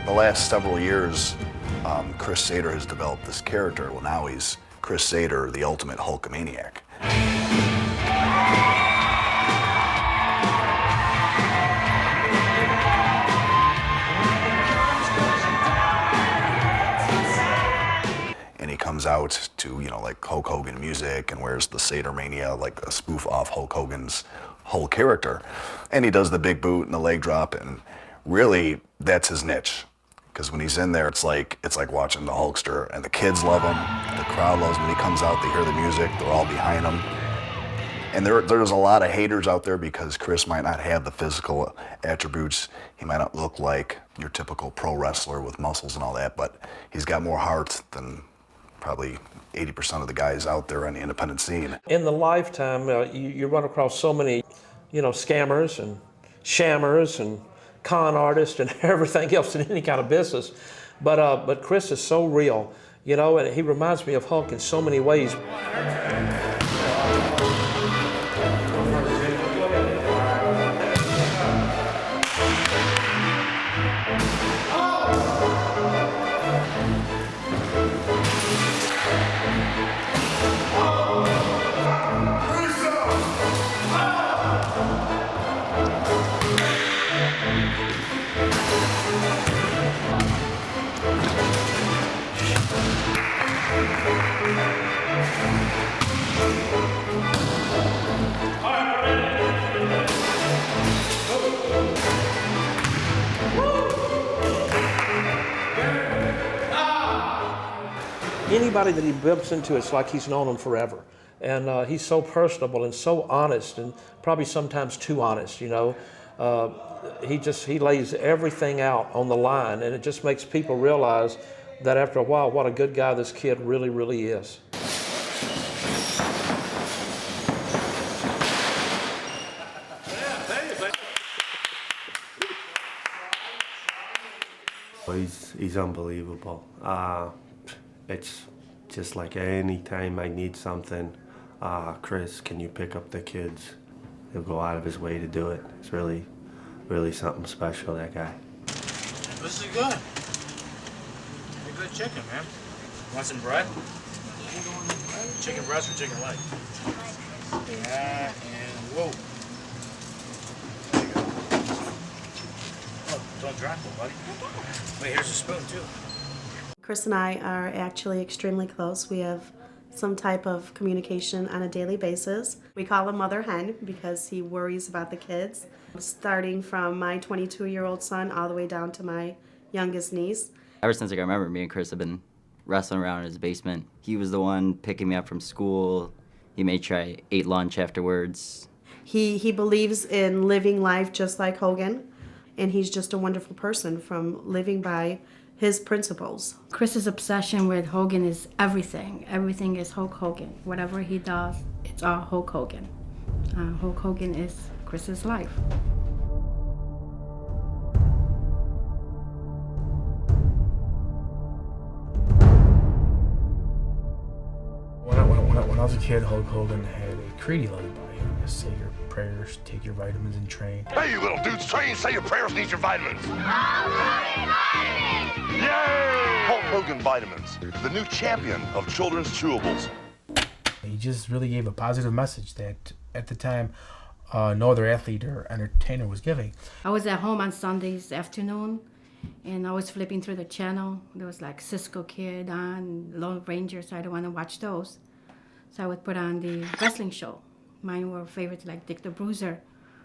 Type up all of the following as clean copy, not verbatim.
The last several years, Chris Sader has developed this character. Well, now he's Chris Sader, the ultimate Hulkamaniac. And he comes out to, like Hulk Hogan music and wears the Sadermania, like a spoof off Hulk Hogan's whole character. And he does the big boot and the leg drop, and really, that's his niche. Because when he's in there, it's like watching the Hulkster, and the kids love him, the crowd loves him. When he comes out, they hear the music, they're all behind him. And there's a lot of haters out there because Chris might not have the physical attributes. He might not look like your typical pro wrestler with muscles and all that, but he's got more heart than probably 80% of the guys out there on the independent scene. In the lifetime, you run across so many, scammers and shammers and con artists and everything else in any kind of business. But Chris is so real, and he reminds me of Hulk in so many ways. Anybody that he bumps into, it's like he's known him forever. And he's so personable and so honest, and probably sometimes too honest, He lays everything out on the line, and it just makes people realize that after a while, what a good guy this kid really, really is. He's unbelievable. It's just like any time I need something, Chris, can you pick up the kids? He'll go out of his way to do it. It's really, really something special, that guy. This is good. Pretty good chicken, man. Want some bread? Chicken breast or chicken leg? Yeah, and whoa. There you go. Oh, don't drop it, buddy. Wait, here's a spoon, too. Chris and I are actually extremely close. We have some type of communication on a daily basis. We call him Mother Hen because he worries about the kids, starting from my 22-year-old son all the way down to my youngest niece. Ever since I can remember, me and Chris have been wrestling around in his basement. He was the one picking me up from school. He made sure I ate lunch afterwards. He believes in living life just like Hogan, and he's just a wonderful person from living by his principles. Chris's obsession with Hogan is everything. Everything is Hulk Hogan. Whatever he does, it's all Hulk Hogan. Hulk Hogan is Chris's life. When I was a kid, Hulk Hogan had a creed he lived by. Say your prayers, take your vitamins, and train. Hey, you little dudes, train, say your prayers, and eat your vitamins. Yay! Hulk Hogan Vitamins, the new champion of children's chewables. He just really gave a positive message that, at the time, no other athlete or entertainer was giving. I was at home on Sundays afternoon, and I was flipping through the channel. There was like Cisco Kid on, Lone Ranger, so I didn't want to watch those. So I would put on the wrestling show. Mine were favorites like Dick the Bruiser.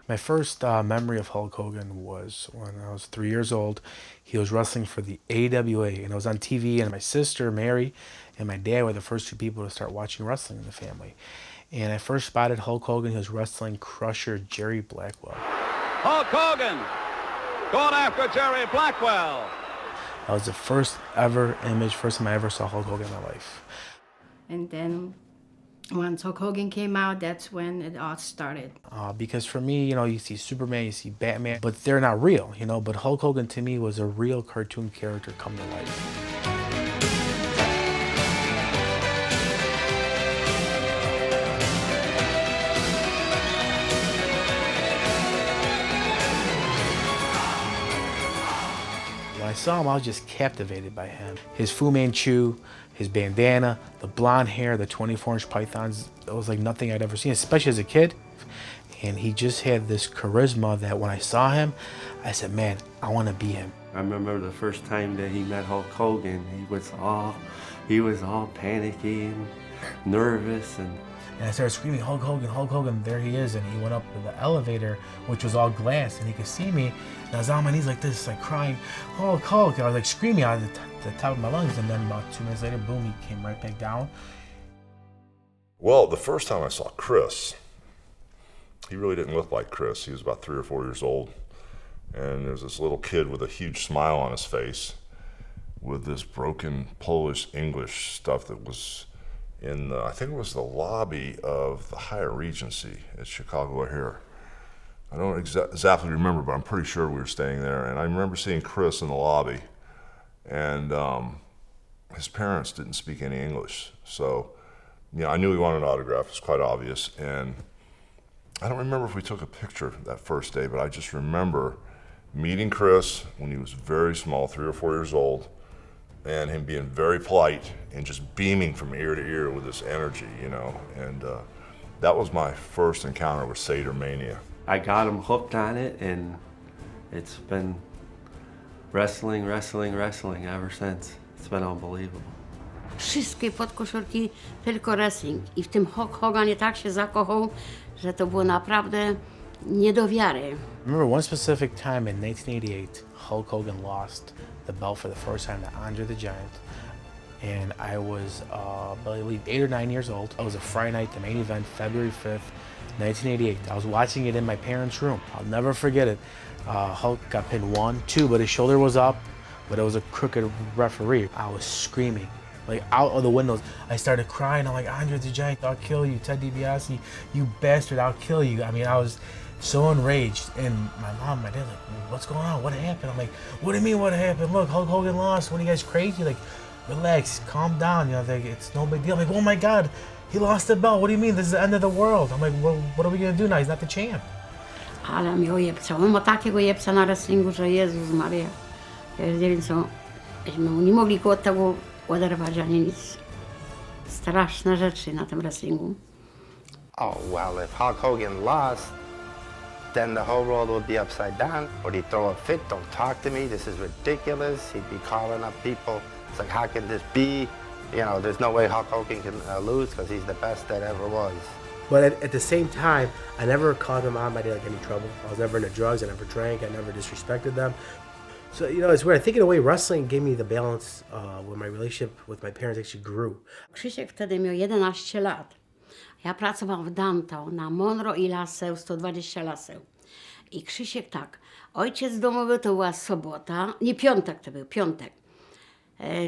My first memory of Hulk Hogan was when I was 3 years old. He was wrestling for the AWA, and it was on TV, and my sister, Mary, and my dad were the first two people to start watching wrestling in the family. And I first spotted Hulk Hogan. He was wrestling Crusher Jerry Blackwell. Hulk Hogan going after Jerry Blackwell. That was the first time I ever saw Hulk Hogan in my life. And then once Hulk Hogan came out, that's when it all started. Because for me, you see Superman, you see Batman, but they're not real, But Hulk Hogan to me was a real cartoon character come to life. A When I saw him, I was just captivated by him. His Fu Manchu, his bandana, the blonde hair, the 24-inch pythons, it was like nothing I'd ever seen, especially as a kid. And he just had this charisma that when I saw him, I said, man, I want to be him. I remember the first time that he met Hulk Hogan, he was all panicky and nervous, and I started screaming, Hulk Hogan, Hulk Hogan, there he is. And he went up to the elevator, which was all glass, and he could see me. And I was on my knees like this, like crying, Hulk, Hulk. And I was like screaming out of the top of my lungs. And then about 2 minutes later, boom, he came right back down. Well, the first time I saw Chris, he really didn't look like Chris. He was about 3 or 4 years old. And there was this little kid with a huge smile on his face with this broken Polish English stuff that was in I think it was the lobby of the Hyatt Regency at Chicago O'Hare. I don't exactly remember, but I'm pretty sure we were staying there. And I remember seeing Chris in the lobby, and his parents didn't speak any English. So, I knew he wanted an autograph. It was quite obvious. And I don't remember if we took a picture that first day, but I just remember meeting Chris when he was very small, 3 or 4 years old, and him being very polite and just beaming from ear to ear with this energy, and that was my first encounter with Sadermania. I got him hooked on it, and it's been wrestling ever since. It's been unbelievable. Wszystkie podkoszulki, tylko wrestling. I w tym Hulk Hoganie tak się zakochał, że to było naprawdę nie do wiary. I remember one specific time in 1988, Hulk Hogan lost the belt for the first time to Andre the Giant. And I was, I believe, 8 or 9 years old. It was a Friday night, the main event, February 5th, 1988. I was watching it in my parents' room. I'll never forget it. Hulk got pinned 1, 2, but his shoulder was up, but it was a crooked referee. I was screaming, like out of the windows. I started crying. I'm like, Andre the Giant, I'll kill you. Ted DiBiase, you bastard, I'll kill you. I mean, I was so enraged. And my mom, my dad, like, what's going on? What happened? I'm like, what do you mean what happened? Look, Hulk Hogan lost. What are you guys crazy? Like, relax, calm down. Like, it's no big deal. I'm like, oh my God, he lost the belt. What do you mean? This is the end of the world. I'm like, well, what are we gonna do now? He's not the champ. Ale mi ojebca. On ma takiego jebca na wrestlingu, że Jezus Maria. Ja nie wiem co. Myśmy mu nie mogli go od tego oderwać ani nic. Straszne rzeczy na tym wrestlingu. Oh, well, if Hulk Hogan lost, then the whole world would be upside down. Would he throw a fit? Don't talk to me. This is ridiculous. He'd be calling up people. It's like, how can this be? There's no way Hulk Hogan can lose because he's the best that ever was. But at the same time, I never caused my mom and my dad any trouble. I was never into drugs. I never drank. I never disrespected them. So, it's weird. I think in a way wrestling gave me the balance where my relationship with my parents actually grew. Krzysiek wtedy miał 11 lat. Ja pracowałam w Downtown na Monroe i Laseł, 120 Laseł. I Krzysiek tak, ojciec domowy to była sobota, nie piątek to był, piątek.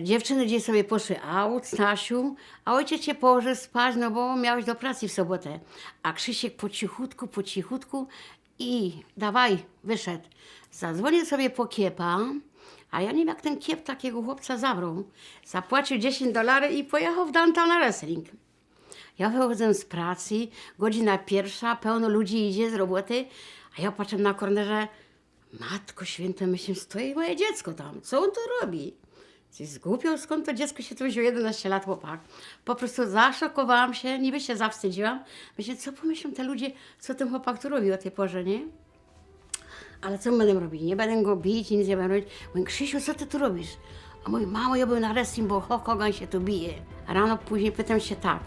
Dziewczyny gdzieś sobie poszły out, Stasiu, a ojciec cię położył spać, no bo miałeś do pracy w sobotę. A Krzysiek po cichutku i dawaj, wyszedł. Zadzwonił sobie po kiepa, a ja nie wiem jak ten kiep takiego chłopca zabrał. Zapłacił $10 i pojechał w Downtown na wrestling. Ja wychodzę z pracy, godzina 1, pełno ludzi idzie z roboty, a ja patrzę na kornerze, Matko Święta, myślę, stoi moje dziecko tam, co on tu robi? Zgłupiał, skąd to dziecko się tu wziął, 11 lat chłopak. Po prostu zaszokowałam się, niby się zawstydziłam. Myślę, co pomyślą te ludzie, co ten chłopak tu robi o tej porze, nie? Ale co będę robić? Nie będę go bić, nic nie będę robić. Mówię, Krzysiu, co ty tu robisz? A mówi, mamo, ja byłem na wrestling, bo Hulk Hogan się tu bije. A rano później pytam się tak,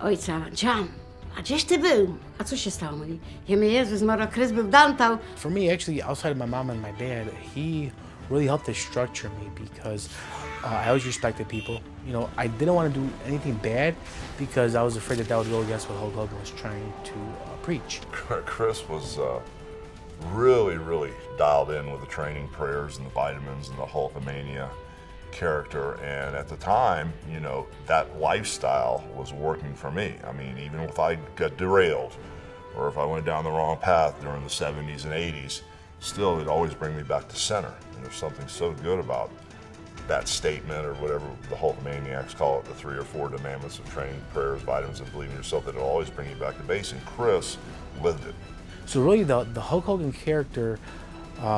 ojca, John, a gdzieś ty był? A co się stało? Mówi, ja mówię, Jezus Maria, Chris był Downtown. For me, actually, outside of my mom and my dad, he really helped to structure me because I always respected people. I didn't want to do anything bad because I was afraid that would go against what Hulk Hogan was trying to preach. Chris was really, really dialed in with the training prayers and the vitamins and the Hulkamania character. And at the time, that lifestyle was working for me. I mean, even if I got derailed or if I went down the wrong path during the 70s and 80s, still it'd always bring me back to center. And there's something so good about that statement, or whatever the Hulkamaniacs call it, the 3 or 4 commandments of training, prayers, vitamins, and believing in yourself, that it'll always bring you back to base. And Chris lived it. So really the Hulk Hogan character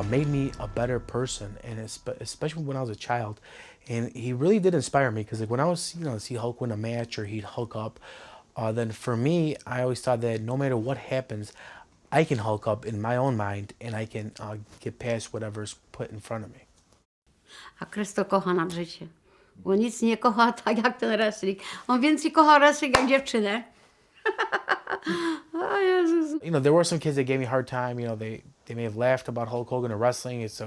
made me a better person, and especially when I was a child. And he really did inspire me, because like when I was, see Hulk win a match or he'd Hulk up, then for me, I always thought that no matter what happens, I can Hulk up in my own mind, and I can get past whatever's put in front of me. A Chris to kocha nad życie. Bo nic nie kocha tak jak ten wrestling. On więcej kocha wrestling jak dziewczynę. O Jezus. There were some kids that gave me a hard time. They may have laughed about Hulk Hogan or wrestling. It's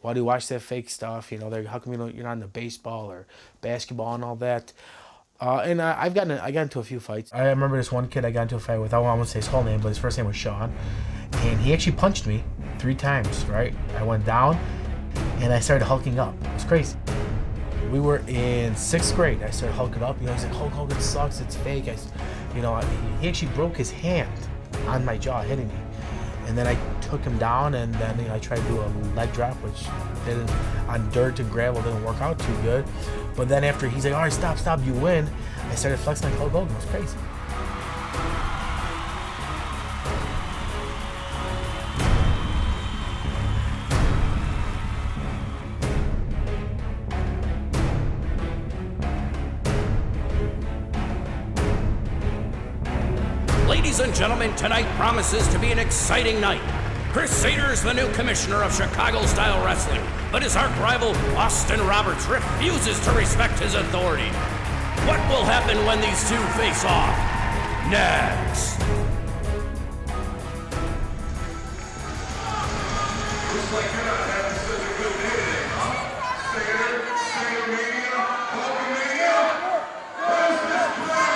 why do you watch that fake stuff? How come you're not into baseball or basketball and all that? And I got into a few fights. I remember this one kid I got into a fight with. I won't say his whole name, but his first name was Sean. And he actually punched me 3 times, right? I went down, and I started hulking up. It was crazy. We were in 6th grade. I started hulking up. He's like, Hulk Hogan sucks, it's fake. He actually broke his hand on my jaw, hitting me. And then I took him down, and then I tried to do a leg drop, which didn't, on dirt and gravel, didn't work out too good. But then after he's like, all right, stop, you win, I started flexing like Hulk Hogan. It was crazy. Ladies and gentlemen, tonight promises to be an exciting night. Chris Sader's the new commissioner of Chicago-style wrestling, but his arch rival, Austin Roberts, refuses to respect his authority. What will happen when these two face off? Next. Looks like you're not having such a good day today, huh? Sadermania, Hulkamania? What is this crap?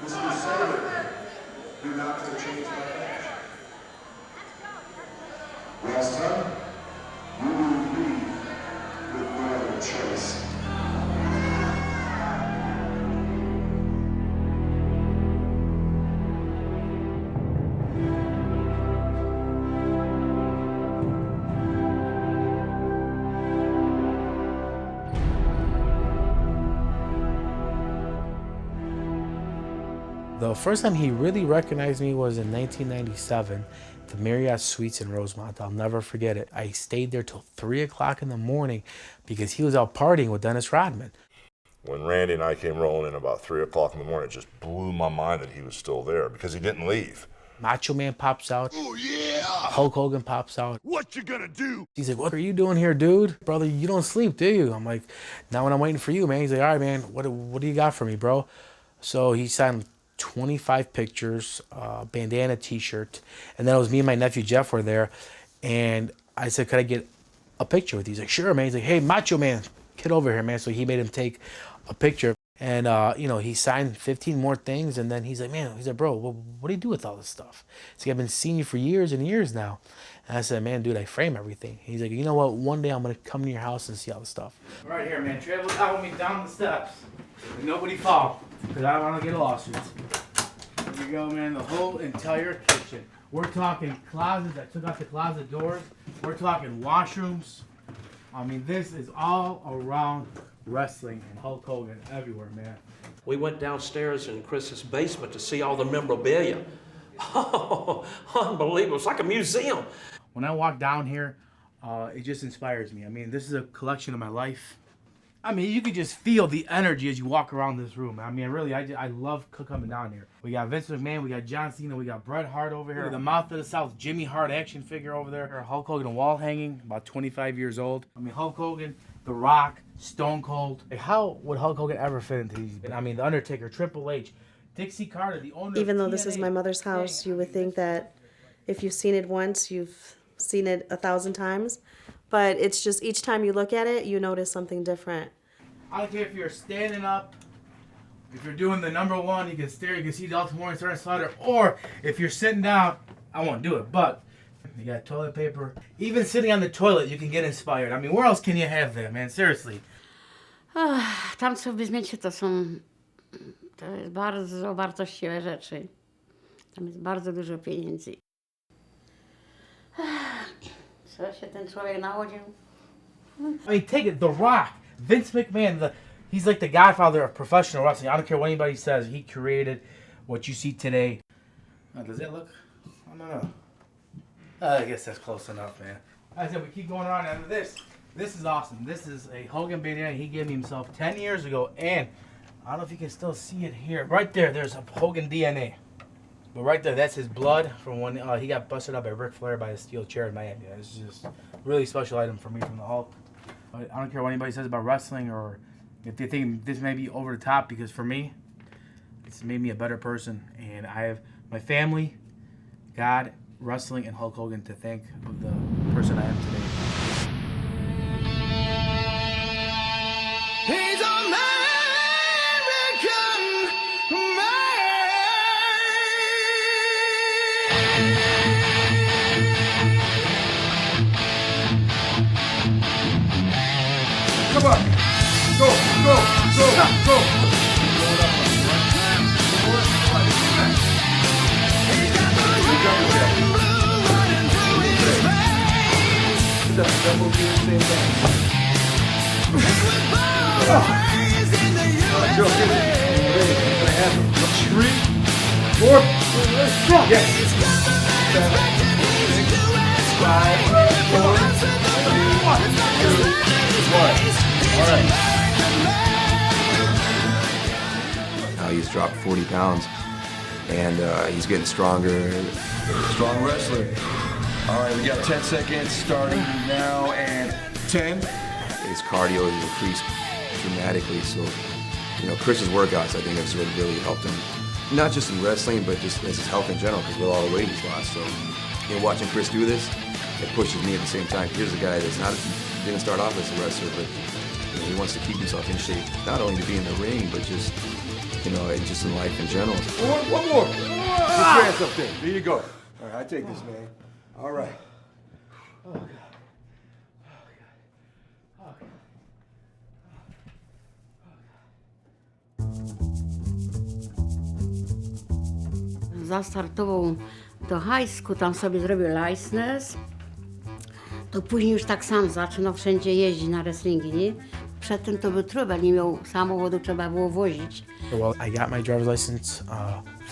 Mr. Sader, you're not going to change my match. Last time, you will leave with no other choice. The first time he really recognized me was in 1997, the Marriott Suites in Rosemont. I'll never forget it. I stayed there till 3 o'clock in the morning because he was out partying with Dennis Rodman. When Randy and I came rolling in about 3 o'clock in the morning, it just blew my mind that he was still there because he didn't leave. Macho Man pops out. Oh, yeah! Hulk Hogan pops out. What you gonna do? He's like, what are you doing here, dude? Brother, you don't sleep, do you? I'm like, now when I'm waiting for you, man. He's like, all right, man, what do you got for me, bro? So he signed 25 pictures, bandana t-shirt, and then it was me and my nephew Jeff were there, and I said, could I get a picture with you? He's like, sure, man. He's like, hey, Macho Man, get over here, man. So he made him take a picture, and he signed 15 more things, and then he's like, bro, what do you do with all this stuff? He's like, I've been seeing you for years and years now. And I said, man, dude, I frame everything. He's like, you know what, one day I'm gonna come to your house and see all the stuff. Right here, man, travel down with me down the steps, and nobody fall, because I don't want to get lawsuits. Here you go, man, the whole entire kitchen. We're talking closets. I took out the closet doors. We're talking washrooms. I mean, this is all around wrestling and Hulk Hogan everywhere, man. We went downstairs in Chris's basement to see all the memorabilia. Oh, unbelievable. It's like a museum. When I walk down here, it just inspires me. I mean, this is a collection of my life. I mean, you could just feel the energy as you walk around this room. I mean, really, I love coming down here. We got Vince McMahon, we got John Cena, we got Bret Hart over here. The Mouth of the South, Jimmy Hart action figure over there. Hulk Hogan wall hanging, about 25 years old. I mean, Hulk Hogan, The Rock, Stone Cold. Like, how would Hulk Hogan ever fit into these? I mean, The Undertaker, Triple H, Dixie Carter, the owner Even of though this is TNA. my mother's house, you would think that if you've seen it once, you've seen it 1,000 times. But it's just each time you look at it, you notice something different. I don't care if you're standing up, if you're doing the number one, you can stare, you can see the Ultimate Warrior starting slider, or if you're sitting down, I won't do it, but You got toilet paper. Even sitting on the toilet, you can get inspired. I mean, where else can you have that, man? Seriously. Tam, co w Bizmiecie, to jest bardzo wartościowe rzeczy. Tam jest bardzo dużo pieniędzy. Co się ten człowiek nachodził? I mean, take it. The Rock, Vince McMahon, he's like the godfather of professional wrestling. I don't care what anybody says. He created what you see today. Does that look? I don't know. I guess that's close enough, man. I said we keep going on after this. This is awesome. This is a Hogan bandana he gave me himself 10 years ago, and I don't know if you can still see it here. Right there, there's a Hogan DNA. But right there, that's his blood from when he got busted up by Ric Flair by a steel chair in Miami. It's just a really special item for me from the Hulk. I don't care what anybody says about wrestling or if they think this may be over the top, because for me, it's made me a better person. And I have my family, God, wrestling, and Hulk Hogan to thank of the person I am today. He's American Come on. Go, go, go, go. Three, four, yes. 7, 6, 5, 4, 3, 2, 1. All right. Now he's dropped 40 pounds, and he's getting stronger. Strong wrestler. All right, we got 10 seconds starting now, and 10. His cardio has increased dramatically, so, you know, Chris's workouts, I think, have sort of really helped him, not just in wrestling, but just as his health in general, because with all the weight he's lost. So, you know, watching Chris do this, it pushes me at the same time. Here's a guy that's didn't start off as a wrestler, but you know, he wants to keep himself in shape, not only to be in the ring, but just, you know, just in life in general. One more. Put your hands up there. There you go. All right, I take this, man. All right. Oh, God. Zastartował do high school, tam sobie zrobił license. To później już tak sam zaczynał wszędzie jeździć na wrestlingi, nie? Przedtem to był trudno, nie miał samochodu, trzeba było wozić. Well, I got my driver's license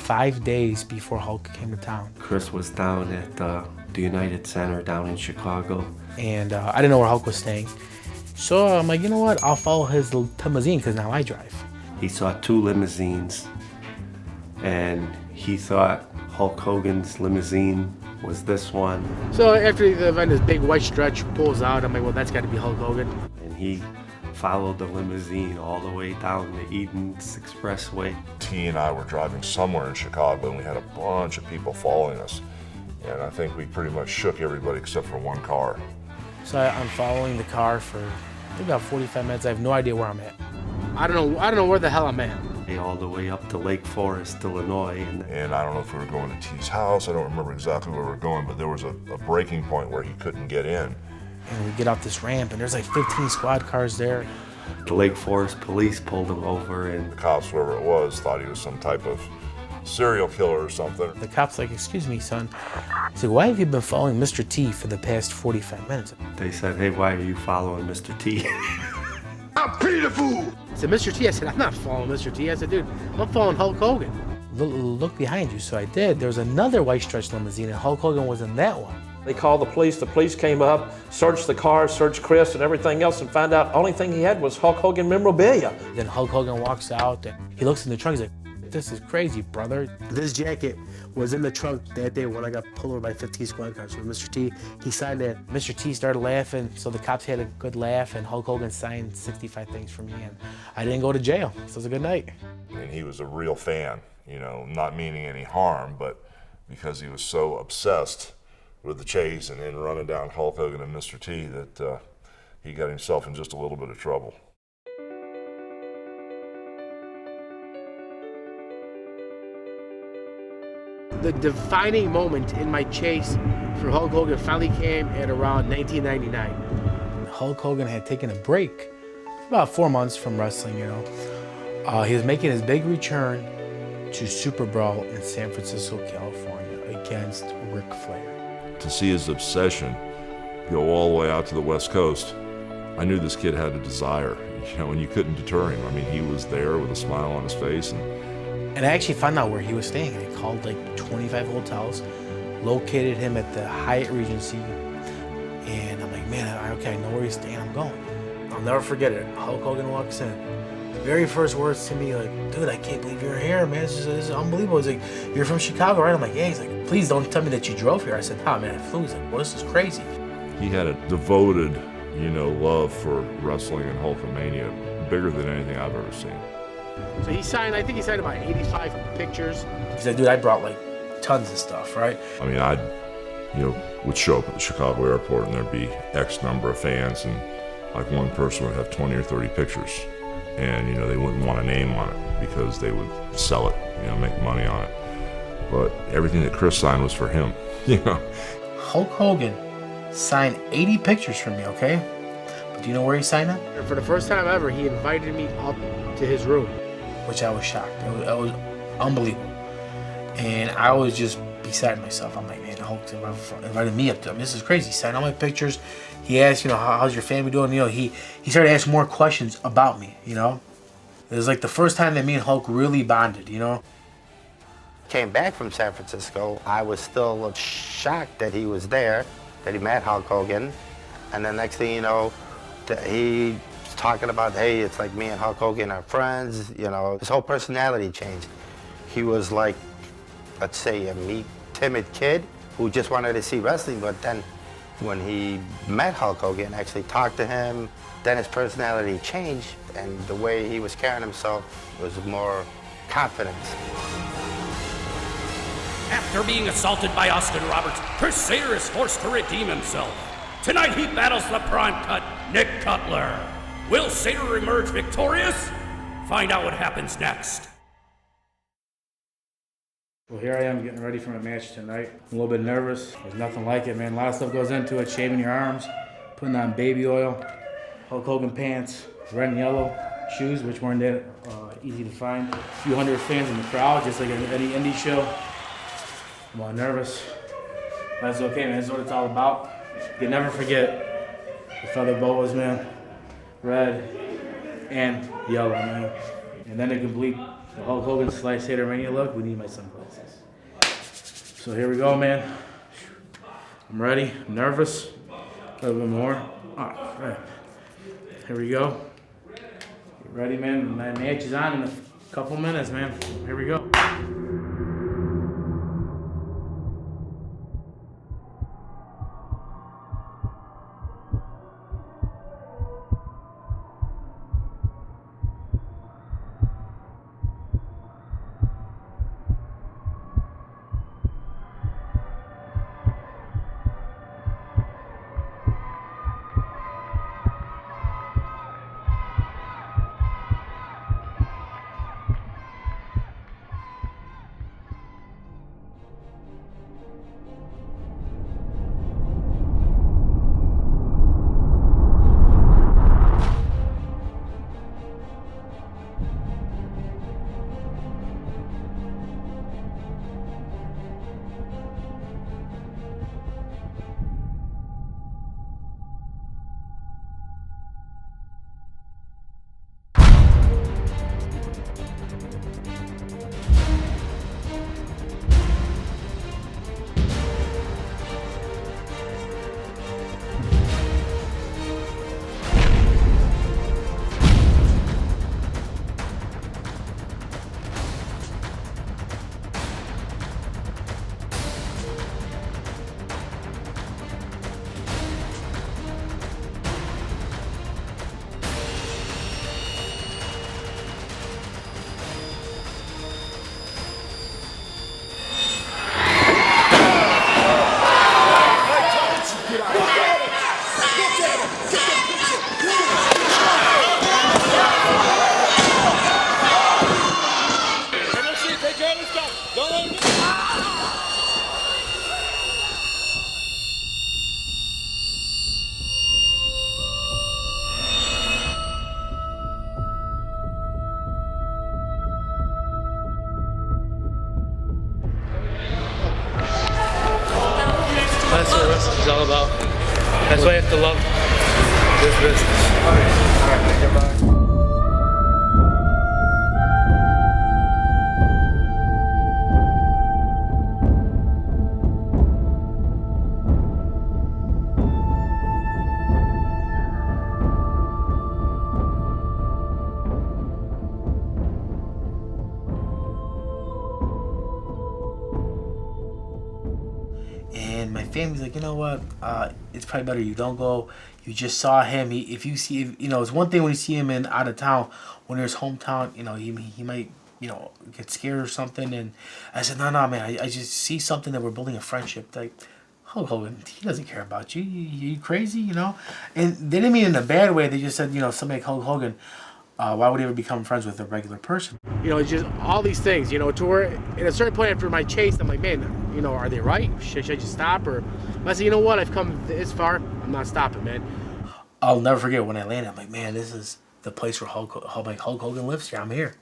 5 days before Hulk came to town. Chris was down at the United Center down in Chicago. And I didn't know where Hulk was staying. So I'm like, you know what? I'll follow his limousine because now I drive. He saw 2 limousines, and he thought Hulk Hogan's limousine was this one. So after the event, this big white stretch pulls out. I'm like, well, that's got to be Hulk Hogan. And he followed the limousine all the way down the Eden's Expressway. T and I were driving somewhere in Chicago, and we had a bunch of people following us. And I think we pretty much shook everybody except for one car. So I'm following the car for about 45 minutes. I have no idea where I'm at. I don't know where the hell I'm at. All the way up to Lake Forest, Illinois. And I don't know if we were going to T's house. I don't remember exactly where we were going, but there was a breaking point where he couldn't get in. And we get off this ramp, and there's like 15 squad cars there. The Lake Forest police pulled him over, and the cops, whoever it was, thought he was some type of serial killer or something. The cop's like, excuse me, son. He said, why have you been following Mr. T for the past 45 minutes? They said, hey, why are you following Mr. T? I'm Peter the Fool. I said, Mr. T. I said, I'm not following Mr. T. I said, dude, I'm following Hulk Hogan. Look behind you. So I did. There was another white stretch limousine, and Hulk Hogan was in that one. They called the police. The police came up, searched the car, searched Chris and everything else, and found out only thing he had was Hulk Hogan memorabilia. Then Hulk Hogan walks out, and he looks in the trunk. He's like, this is crazy, brother. This jacket was in the trunk that day when I got pulled over by 15 squad cars with Mr. T. He signed it. Mr. T started laughing, so the cops had a good laugh, and Hulk Hogan signed 65 things for me, and I didn't go to jail. So it was a good night. And he was a real fan, you know, not meaning any harm, but because he was so obsessed with the chase and then running down Hulk Hogan and Mr. T that he got himself in just a little bit of trouble. The defining moment in my chase for Hulk Hogan finally came at around 1999. Hulk Hogan had taken a break for about 4 months from wrestling, you know. He was making his big return to Super Brawl in San Francisco, California against Ric Flair. To see his obsession go all the way out to the West Coast, I knew this kid had a desire, you know, and you couldn't deter him. I mean, he was there with a smile on his face. And I actually found out where he was staying. I called like 25 hotels, located him at the Hyatt Regency, and I'm like, man, okay, I know where he's staying, I'm going. I'll never forget it. Hulk Hogan walks in. The very first words to me, like, dude, I can't believe you're here, man. This is unbelievable. He's like, you're from Chicago, right? I'm like, yeah. He's like, please don't tell me that you drove here. I said, nah, man, I flew. He's like, well, this is crazy. He had a devoted, you know, love for wrestling and Hulkamania, bigger than anything I've ever seen. So he signed, I think he signed about 85 pictures. He's like, dude, I brought like tons of stuff, right? I mean, I, you know, would show up at the Chicago airport and there'd be X number of fans, and like one person would have 20 or 30 pictures, and you know, they wouldn't want a name on it because they would sell it, you know, make money on it. But everything that Chris signed was for him, you know. Hulk Hogan signed 80 pictures for me, okay? But do you know where he signed them? For the first time ever, he invited me up to his room, which I was shocked. It was unbelievable. And I was just beside myself. I'm like, man, Hulk invited me up to him. This is crazy. He signed all my pictures. He asked, you know, how's your family doing? You know, he started asking more questions about me, you know. It was like the first time that me and Hulk really bonded, you know. Came back from San Francisco, I was still shocked that he was there, that he met Hulk Hogan. And the next thing you know, he was talking about, hey, it's like me and Hulk Hogan are friends, you know. His whole personality changed. He was like, let's say, a meek, timid kid who just wanted to see wrestling, but then when he met Hulk Hogan, actually talked to him, then his personality changed, and the way he was carrying himself was more confidence. After being assaulted by Austin Roberts, Chris Sader is forced to redeem himself. Tonight he battles the prime-cut Nick Cutler. Will Sader emerge victorious? Find out what happens next. Well, here I am getting ready for my match tonight. I'm a little bit nervous. There's nothing like it, man. A lot of stuff goes into it. Shaving your arms, putting on baby oil, Hulk Hogan pants, red and yellow shoes, which weren't that easy to find. A few hundred fans in the crowd, just like any indie show. I'm all nervous. That's okay, man. This is what it's all about. You never forget the feather boas, man. Red and yellow, man. And then to complete the Hulk Hogan / Sadermania look, we need my sunglasses. So here we go, man. I'm ready. I'm nervous. A little bit more. Oh, right. Here we go. Get ready, man. My match is on in a couple minutes, man. Here we go. it's all about. That's why you have to love this business. All right, thank you, bye. And my family's like, you know what? It's probably better you don't go. You just saw him. If you see, it's one thing when you see him in out of town. When there's hometown, he might, get scared or something. And I said, no, man. I just see something that we're building a friendship. Like, Hulk Hogan, he doesn't care about you. You crazy, And they didn't mean it in a bad way. They just said, somebody like Hulk Hogan, why would he ever become friends with a regular person? It's just all these things, to where at a certain point after my chase, I'm like, man, are they right? Should I just stop? Or I said, you know what? I've come this far. I'm not stopping, man. I'll never forget when I landed. I'm like, man, this is the place where Hulk Hogan lives here. I'm here.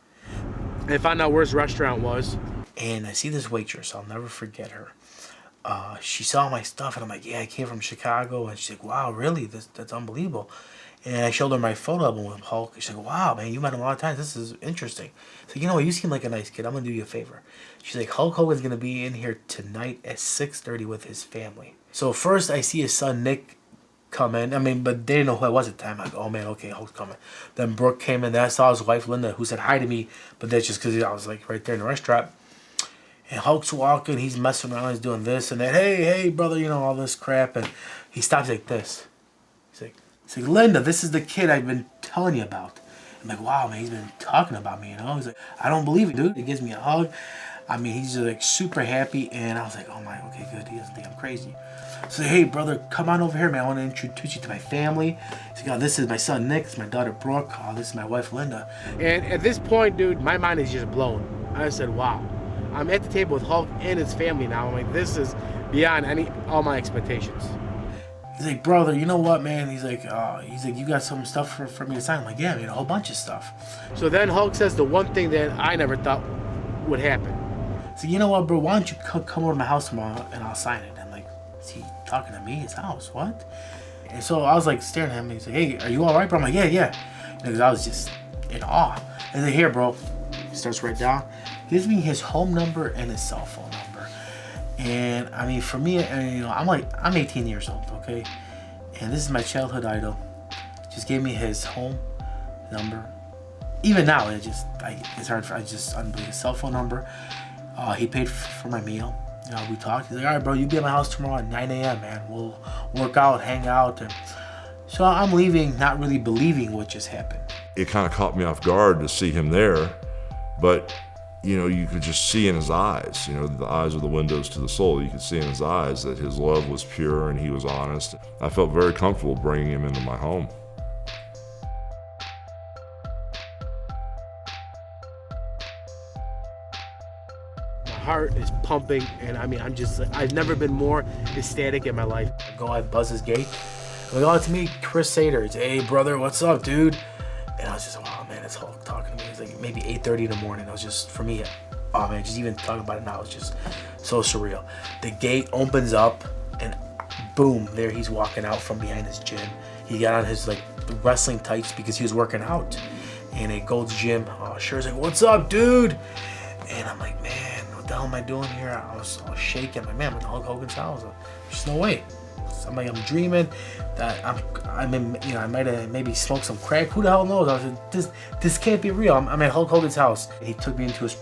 I found out where his restaurant was, and I see this waitress. I'll never forget her. She saw my stuff, and I'm like, yeah, I came from Chicago. And she's like, wow, really? That's unbelievable. And I showed her my photo album with Hulk. She's like, wow, man, you met him a lot of times. This is interesting. So, you seem like a nice kid. I'm going to do you a favor. She's like, Hulk Hogan's going to be in here tonight at 6:30 with his family. So first I see his son, Nick, come in. But they didn't know who I was at the time. I'm like, oh, man, okay, Hulk's coming. Then Brooke came in. Then I saw his wife, Linda, who said hi to me. But that's just because I was, right there in the restaurant. And Hulk's walking. He's messing around. He's doing this and that. Hey, brother, all this crap. And he stops like this. He's like, Linda, this is the kid I've been telling you about. I'm like, wow, man, he's been talking about me, He's like, I don't believe it, dude. He gives me a hug. He's just super happy. And I was like, oh my, okay, good. He doesn't think I'm crazy. So, hey, brother, come on over here, man. I want to introduce you to my family. He's like, this is my son, Nick. This is my daughter, Brooke. This is my wife, Linda. And at this point, dude, my mind is just blown. I said, wow. I'm at the table with Hulk and his family now. I'm like, this is beyond all my expectations. He's like, brother, you know what, man? He's like, you got some stuff for me to sign. I'm like, yeah, man, a whole bunch of stuff. So then Hulk says the one thing that I never thought would happen. So you know what, bro? Why don't you come over to my house tomorrow and I'll sign it? I'm like, is he talking to me? His house? What? And so I was like staring at him. He's like, hey, are you all right, bro? I'm like, yeah. Because I was just in awe. And then here, bro, he starts right down. Gives me his home number and his cell phone number. And for me, I'm 18 years old, okay? And this is my childhood idol. Just gave me his home number. Even now, it's hard unbelievable. His cell phone number. He paid for my meal. We talked. He's like, all right, bro, you be at my house tomorrow at 9 a.m., man. We'll work out, hang out. And so I'm leaving, not really believing what just happened. It kind of caught me off guard to see him there, but you could just see in his eyes, the eyes are the windows to the soul. You could see in his eyes that his love was pure and he was honest. I felt very comfortable bringing him into my home. My heart is pumping, and I've never been more ecstatic in my life. I buzz his gate. I'm like, oh, it's me, Chris Sader. He's, hey, brother, what's up, dude? And I was just, wow, man, it's Hulk talking to me. It was like maybe 8:30 in the morning. It was just, for me, oh man, just even talking about it now, it's just so surreal. The gate opens up, and boom, there he's walking out from behind his gym. He got on his wrestling tights because he was working out in a Gold's Gym. Sure's like, what's up, dude? And I'm like, man, what the hell am I doing here? I was shaking. I'm like, man, I'm in Hulk Hogan's house. There's no way. I'm dreaming that I might have maybe smoked some crack. Who the hell knows? I was like, this can't be real. I'm at Hulk Hogan's house. He took me into his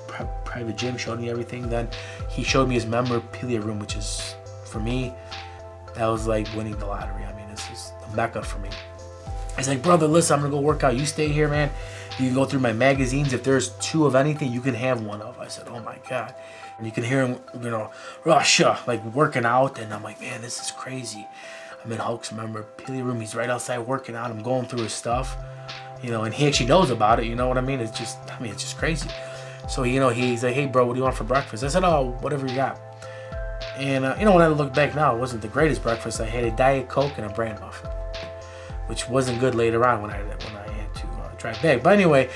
private gym, showed me everything. Then he showed me his memorabilia room, which is, for me, that was like winning the lottery. This is the mecca for me. He's like, brother, listen, I'm gonna go work out. You stay here, man. You can go through my magazines. If there's 2 of anything, you can have 1 of. I said, oh my God. And you can hear him, Russia, working out. And I'm like, man, this is crazy. I'm in Hulk's memorabilia room. He's right outside working out. I'm going through his stuff, and he actually knows about it. You know what I mean? It's just crazy. So, he's like, hey, bro, what do you want for breakfast? I said, oh, whatever you got. And, when I look back now, it wasn't the greatest breakfast. I had a Diet Coke and a bran muffin, which wasn't good later on when I had to drive back. But anyway,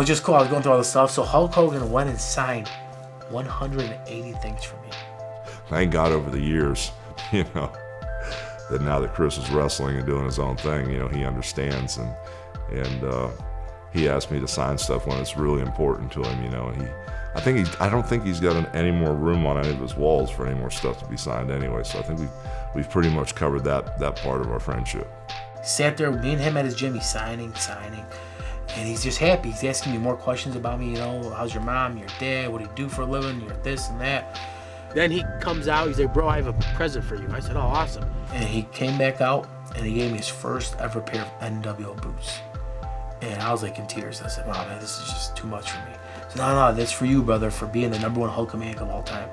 just cool. I was going through all the stuff. So Hulk Hogan went and signed 180 things for me. Thank God over the years, that now that Chris is wrestling and doing his own thing, you know, he understands, and he asked me to sign stuff when it's really important to him, you know, and I don't think he's got any more room on any of his walls for any more stuff to be signed anyway, so I think we've pretty much covered that part of our friendship. Sat there, me and him at his gym, he's signing, and he's just happy. He's asking me more questions about me, you know, how's your mom, your dad, what do you do for a living, you're this and that. Then he comes out, he's like, bro, I have a present for you. I said, oh, awesome. And he came back out, and he gave me his first ever pair of NWO boots. And I was like in tears. I said, wow, man, this is just too much for me. He said, no, that's for you, brother, for being the #1 Hulkamaniac of all time.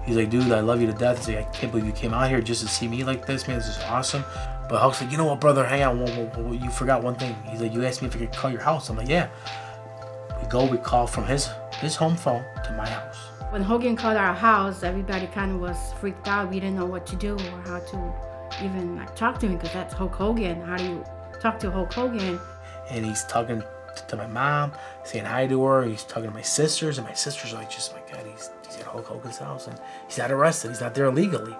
He's like, dude, I love you to death. He's like, I can't believe you came out here just to see me like this, man. This is awesome. But Hulk's like, you know what, brother, hang on. Whoa, you forgot one thing. He's like, you asked me if I could call your house. I'm like, yeah. We call from his home phone to my house. When Hogan called our house, everybody kind of was freaked out. We didn't know what to do or how to even like talk to him, because that's Hulk Hogan. How do you talk to Hulk Hogan? And he's talking to my mom, saying hi to her. He's talking to my sisters, and my sisters are like, just, my God, he's at Hulk Hogan's house, and he's not arrested. He's not there illegally.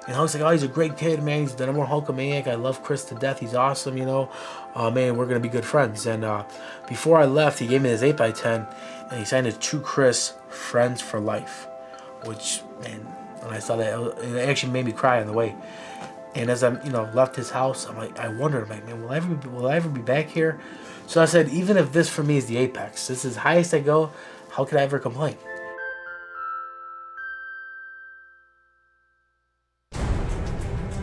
And Hulk's like, oh, he's a great kid, man. He's the #1 Hulkamaniac. I love Chris to death. He's awesome, you know. Man, we're going to be good friends. And before I left, he gave me this 8x10, and he signed it to Chris, Friends for Life, which, man, when I saw that, it actually made me cry on the way. And as I, left his house, I wondered, man, will I ever be back here? So I said, even if this for me is the apex, this is the highest I go, how could I ever complain?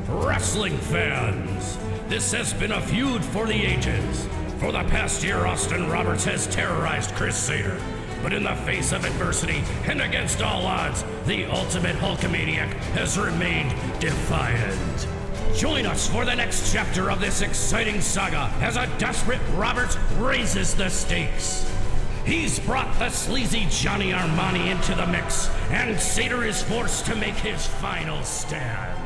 Wrestling fans, this has been a feud for the ages. For the past year, Austin Roberts has terrorized Chris Sader. But in the face of adversity and against all odds, the ultimate Hulkamaniac has remained defiant. Join us for the next chapter of this exciting saga as a desperate Roberts raises the stakes. He's brought the sleazy Johnny Armani into the mix, and Sader is forced to make his final stand.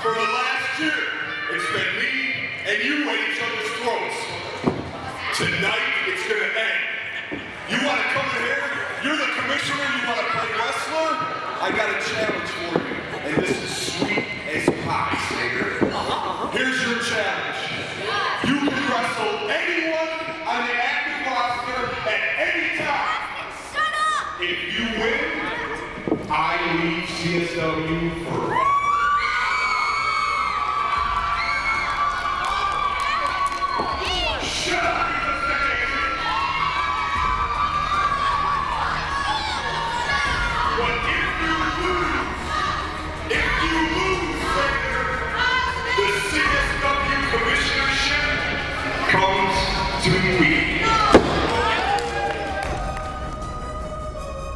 For the last year, it's been me and you at each other's throats. Tonight, it's gonna end. You wanna come in here? You're the commissioner, you wanna play wrestler? I got a challenge for you, and this is sweet as pie, Sader. Here's your challenge. You can wrestle anyone on the active roster at any time. Shut up! If you win, I leave CSW forever.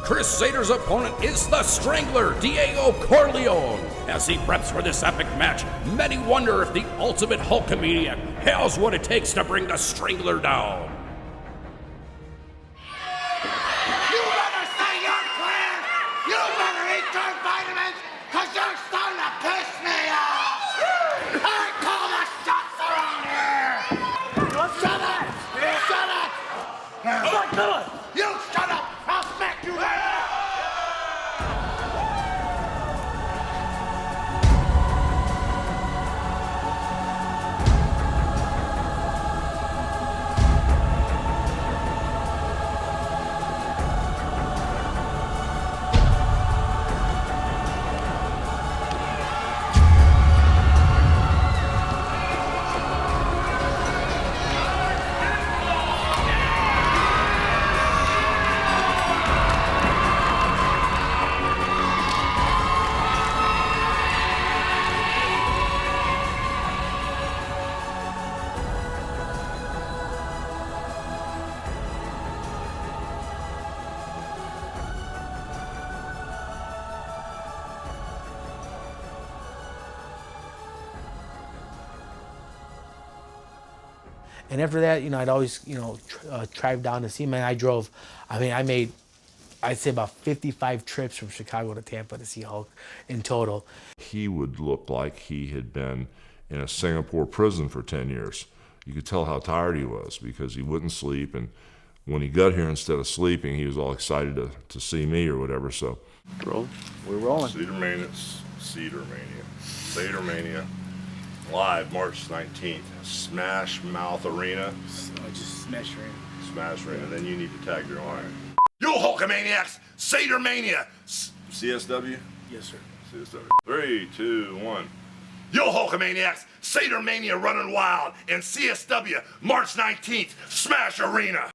Chris Sader's opponent is the Strangler, Diego Corleone. As he preps for this epic match, many wonder if the ultimate Hulkamaniac has what it takes to bring the Strangler down. You better say your prayers! You better eat your vitamins, cause you're starting to piss me off! I call the shots around here! Shut up! Shut up! Come on! You shut up! I'll smack you right now! And after that, I'd always, drive down to see him. And I made I'd say about 55 trips from Chicago to Tampa to see Hulk in total. He would look like he had been in a Singapore prison for 10 years. You could tell how tired he was because he wouldn't sleep, and when he got here, instead of sleeping, he was all excited to see me or whatever. So, We're rolling. Sadermania, live March 19th, Smash Mouth Arena. Just Smash Arena. Smash Arena, and then you need to tag your line. You Hulkamaniacs, Sadermania. CSW? Yes, sir. CSW. 3, 2, 1. Yo Hulkamaniacs, Sadermania running wild in CSW, March 19th, Smash Arena.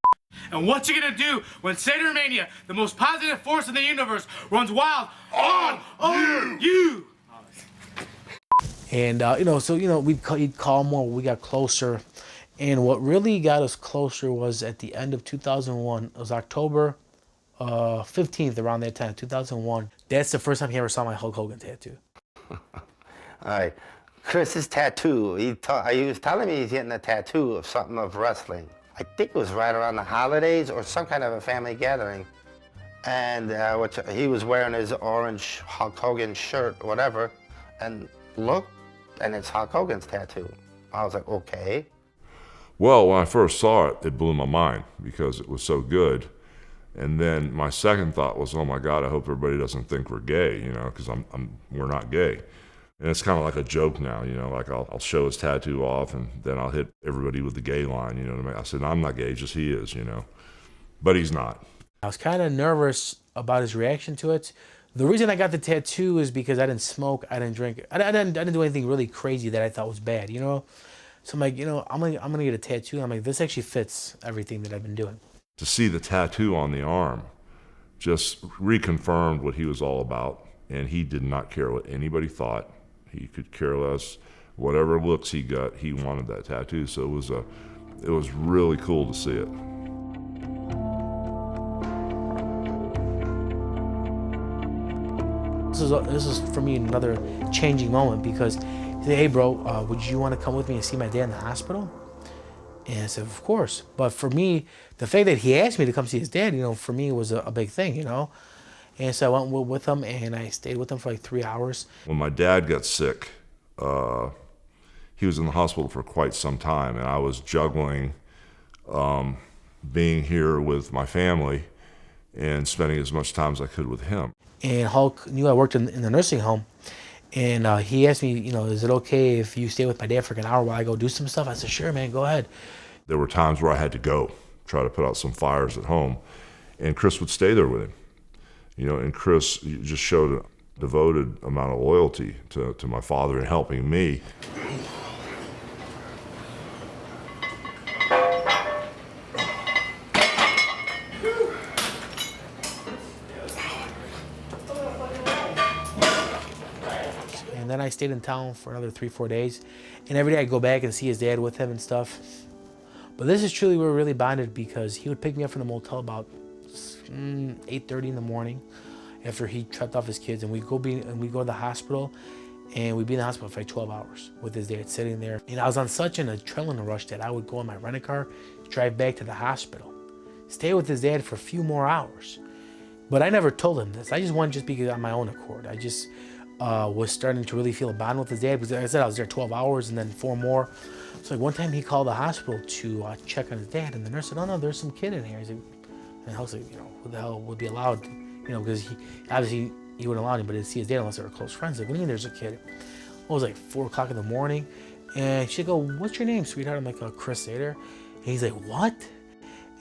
And what you gonna do when Sadermania, the most positive force in the universe, runs wild on you? And, he'd call more, we got closer. And what really got us closer was at the end of 2001. It was October 15th, around that time, 2001. That's the first time he ever saw my Hulk Hogan tattoo. All right. Chris's tattoo, he was telling me he's getting a tattoo of something of wrestling. I think it was right around the holidays or some kind of a family gathering. And he was wearing his orange Hulk Hogan shirt or whatever, and looked, and it's Hulk Hogan's tattoo. I was like, okay. Well, when I first saw it, it blew my mind because it was so good. And then my second thought was, oh my God, I hope everybody doesn't think we're gay, because we're not gay. And it's kind of like a joke now, like I'll show his tattoo off and then I'll hit everybody with the gay line, you know what I mean? I said, no, I'm not gay, just he is, but he's not. I was kind of nervous about his reaction to it. The reason I got the tattoo is because I didn't smoke, I didn't drink, I didn't do anything really crazy that I thought was bad, So I'm like, I'm gonna get a tattoo. I'm like, this actually fits everything that I've been doing. To see the tattoo on the arm just reconfirmed what he was all about, and he did not care what anybody thought. He could care less. Whatever looks he got, he wanted that tattoo. So it was really cool to see it. This is for me another changing moment because he said, hey bro, would you want to come with me and see my dad in the hospital? And I said, of course. But for me, the fact that he asked me to come see his dad, for me was a big thing, And so I went with him and I stayed with him for like 3 hours. When my dad got sick, he was in the hospital for quite some time, and I was juggling being here with my family and spending as much time as I could with him. And Hulk knew I worked in the nursing home, and he asked me, is it okay if you stay with my dad for an hour while I go do some stuff? I said, sure, man, go ahead. There were times where I had to go, try to put out some fires at home, and Chris would stay there with him. And Chris just showed a devoted amount of loyalty to my father in helping me. And then I stayed in town for another 3-4 days. And every day I'd go back and see his dad with him and stuff. But this is truly where we really bonded because he would pick me up from the motel about 8:30 in the morning after he dropped off his kids, and we'd go to the hospital, and we'd be in the hospital for like 12 hours with his dad sitting there. And I was on such an adrenaline rush that I would go in my rental car, drive back to the hospital, stay with his dad for a few more hours. But I never told him this. I just wanted just because on my own accord. I just was starting to really feel a bond with his dad because like I said, I was there 12 hours and then 4 more. So like one time he called the hospital to check on his dad, and the nurse said, oh no, there's some kid in here. He's like, and I was like, who the hell would be allowed, because he wouldn't allow anybody to see his dad unless they were close friends. Like, what do you mean there's a kid? Well, it was like 4 o'clock in the morning, and she'd go, what's your name, sweetheart? I'm like, Chris Sader. And he's like, what?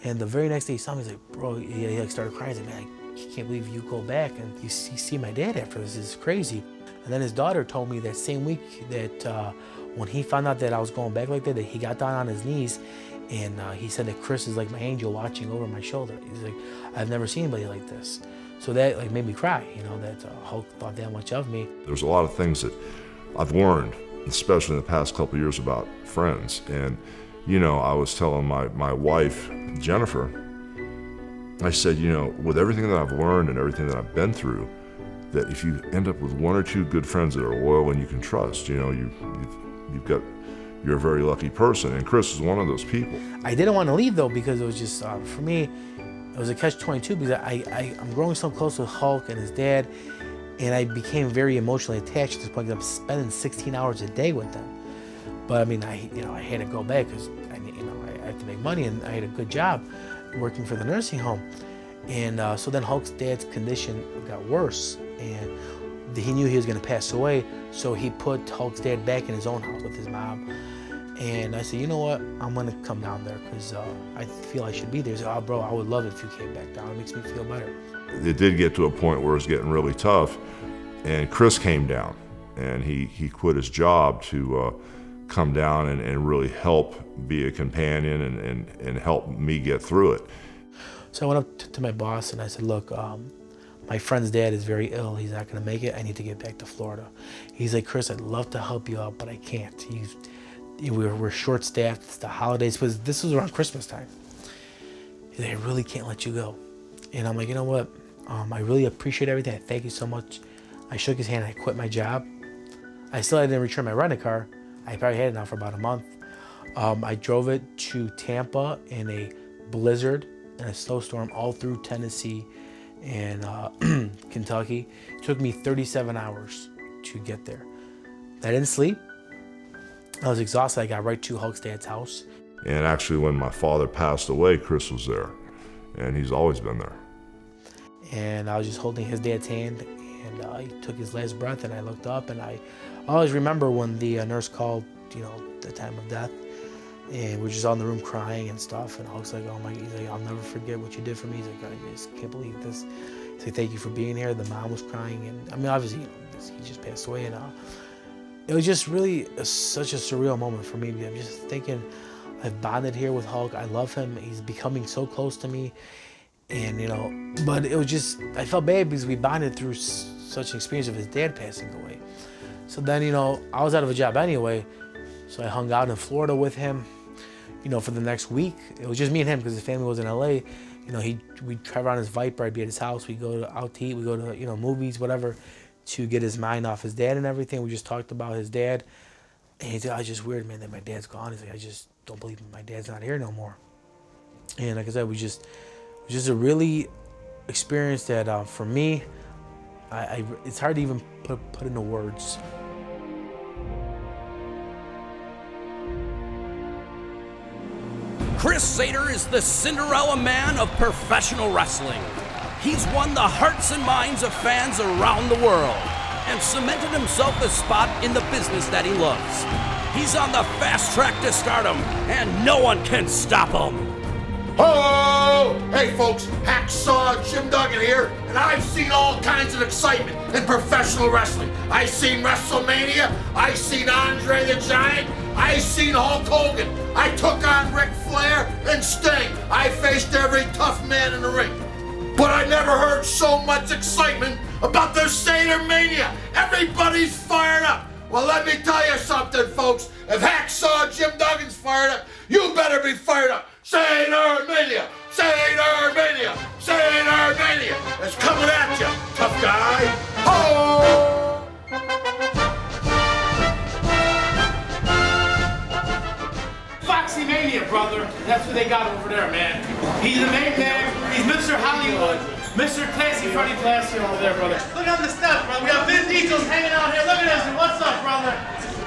And the very next day he saw me, he's like, bro, he like started crying. He's like, man, I can't believe you go back and you see my dad after this. This is crazy. And then his daughter told me that same week that when he found out that I was going back like that he got down on his knees, and he said that Chris is like my angel watching over my shoulder. He's like, I've never seen anybody like this. So that like made me cry, that Hulk thought that much of me. There's a lot of things that I've learned, especially in the past couple of years, about friends. And, I was telling my wife, Jennifer, I said, with everything that I've learned and everything that I've been through, that if you end up with 1 or 2 good friends that are loyal and you can trust, you're a very lucky person, and Chris is one of those people. I didn't want to leave though because it was just for me, it was a catch-22 because I'm growing so close with Hulk and his dad, and I became very emotionally attached to this point because I'm spending 16 hours a day with them. But I mean, I had to go back because I had to make money, and I had a good job working for the nursing home. And so then Hulk's dad's condition got worse, and he knew he was going to pass away, so he put Hulk's dad back in his own house with his mom. And I said, you know what, I'm going to come down there because I feel I should be there. He said, oh, bro, I would love it if you came back down. It makes me feel better. It did get to a point where it was getting really tough, and Chris came down, and he quit his job to come down and really help be a companion and help me get through it. So I went up to my boss and I said, look, my friend's dad is very ill. He's not going to make it. I need to get back to Florida. He's like, Chris, I'd love to help you out, but I can't. We're short-staffed. It's the holidays. This was around Christmas time. He's like, I really can't let you go. And I'm like, you know what? I really appreciate everything. I thank you so much. I shook his hand. I quit my job. I still didn't return my rental car. I probably had it now for about a month. I drove it to Tampa in a blizzard and a snowstorm all through Tennessee and Kentucky. It took me 37 hours to get there. I didn't sleep. I was exhausted. I got right to Hulk's dad's house. And actually, when my father passed away, Chris was there, and he's always been there. And I was just holding his dad's hand, and he took his last breath, and I looked up, and I always remember when the nurse called, the time of death, and we're just all in the room crying and stuff, and Hulk's like, oh my, he's like, I'll never forget what you did for me. He's like, I just can't believe this. He's like, thank you for being here. The mom was crying, and I mean, obviously, he just passed away, and it was just really such a surreal moment for me. I'm just thinking, I've bonded here with Hulk. I love him. He's becoming so close to me. And, but it was just, I felt bad because we bonded through such an experience of his dad passing away. So then, I was out of a job anyway. So I hung out in Florida with him, for the next week. It was just me and him because his family was in LA. We'd drive around his Viper. I'd be at his house. We'd go out to eat. We'd go to, movies, whatever, to get his mind off his dad and everything. We just talked about his dad. And he's like, oh, it's just weird, man, that my dad's gone. He's like, I just don't believe my dad's not here no more. And like I said, it was just a really experience that for me, it's hard to even put into words. Chris Sader is the Cinderella man of professional wrestling. He's won the hearts and minds of fans around the world and cemented himself a spot in the business that he loves. He's on the fast track to stardom, and no one can stop him. Oh! Hey folks, Hacksaw Jim Duggan here, and I've seen all kinds of excitement in professional wrestling. I've seen WrestleMania, I've seen Andre the Giant, I've seen Hulk Hogan, I took on Ric Flair and Sting, I faced every tough man in the ring. But I never heard so much excitement about the Sadermania. Everybody's fired up. Well, let me tell you something, folks. If Hacksaw Jim Duggan's fired up, you better be fired up. Sadermania! Sadermania! Sadermania! It's coming at you, tough guy. Ho! Foxy Mania, brother. That's what they got over there, man. He's the main man. He's Mr. Hollywood. Mr. Classy, Freddie Classy over there, brother. Look at the stuff, brother. We got Vin Diesel's hanging out here. Look at this. What's up, brother?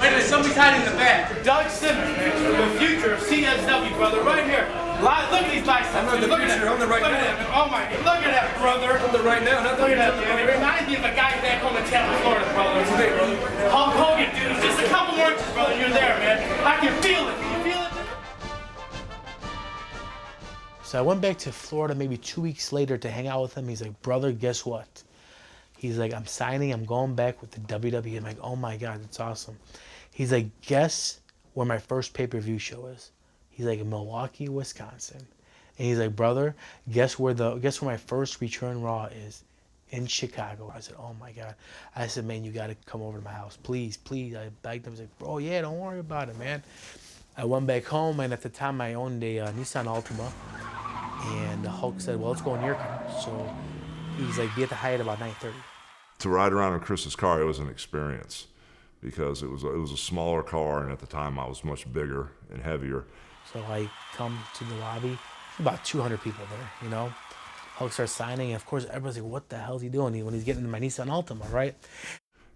Wait a minute, somebody's hiding in the back. Doug Simmons, man. The future of CSW, brother, right here. Look at these biceps. I'm not the future, I'm the right now. Oh my, look at that, brother. I'm the right now, not the future. Look at that, man. It reminds me of a guy back home in Tampa, Florida, brother. What's his name, brother? Hulk Hogan, dude. It's just a couple more inches, brother. You're there, man. I can feel it. Can you feel it? So I went back to Florida maybe 2 weeks later to hang out with him. He's like, brother, guess what? He's like, I'm going back with the WWE. I'm like, oh my God, that's awesome. He's like, guess where my first pay-per-view show is? He's like, in Milwaukee, Wisconsin. And he's like, brother, guess where my first return Raw is? In Chicago. I said, oh my God. I said, man, you got to come over to my house. Please, please. I begged him. He's like, bro, yeah, don't worry about it, man. I went back home, and at the time I owned a Nissan Altima. And Hulk said, well, let's go in your car. So he's like, be at the Hyatt about 9:30. To ride around in Chris's car, it was an experience because it was a smaller car, and at the time I was much bigger and heavier. So I come to the lobby, about 200 people there, Hulk starts signing, and of course everybody's like, what the hell is he doing when he's getting in my Nissan Altima, right?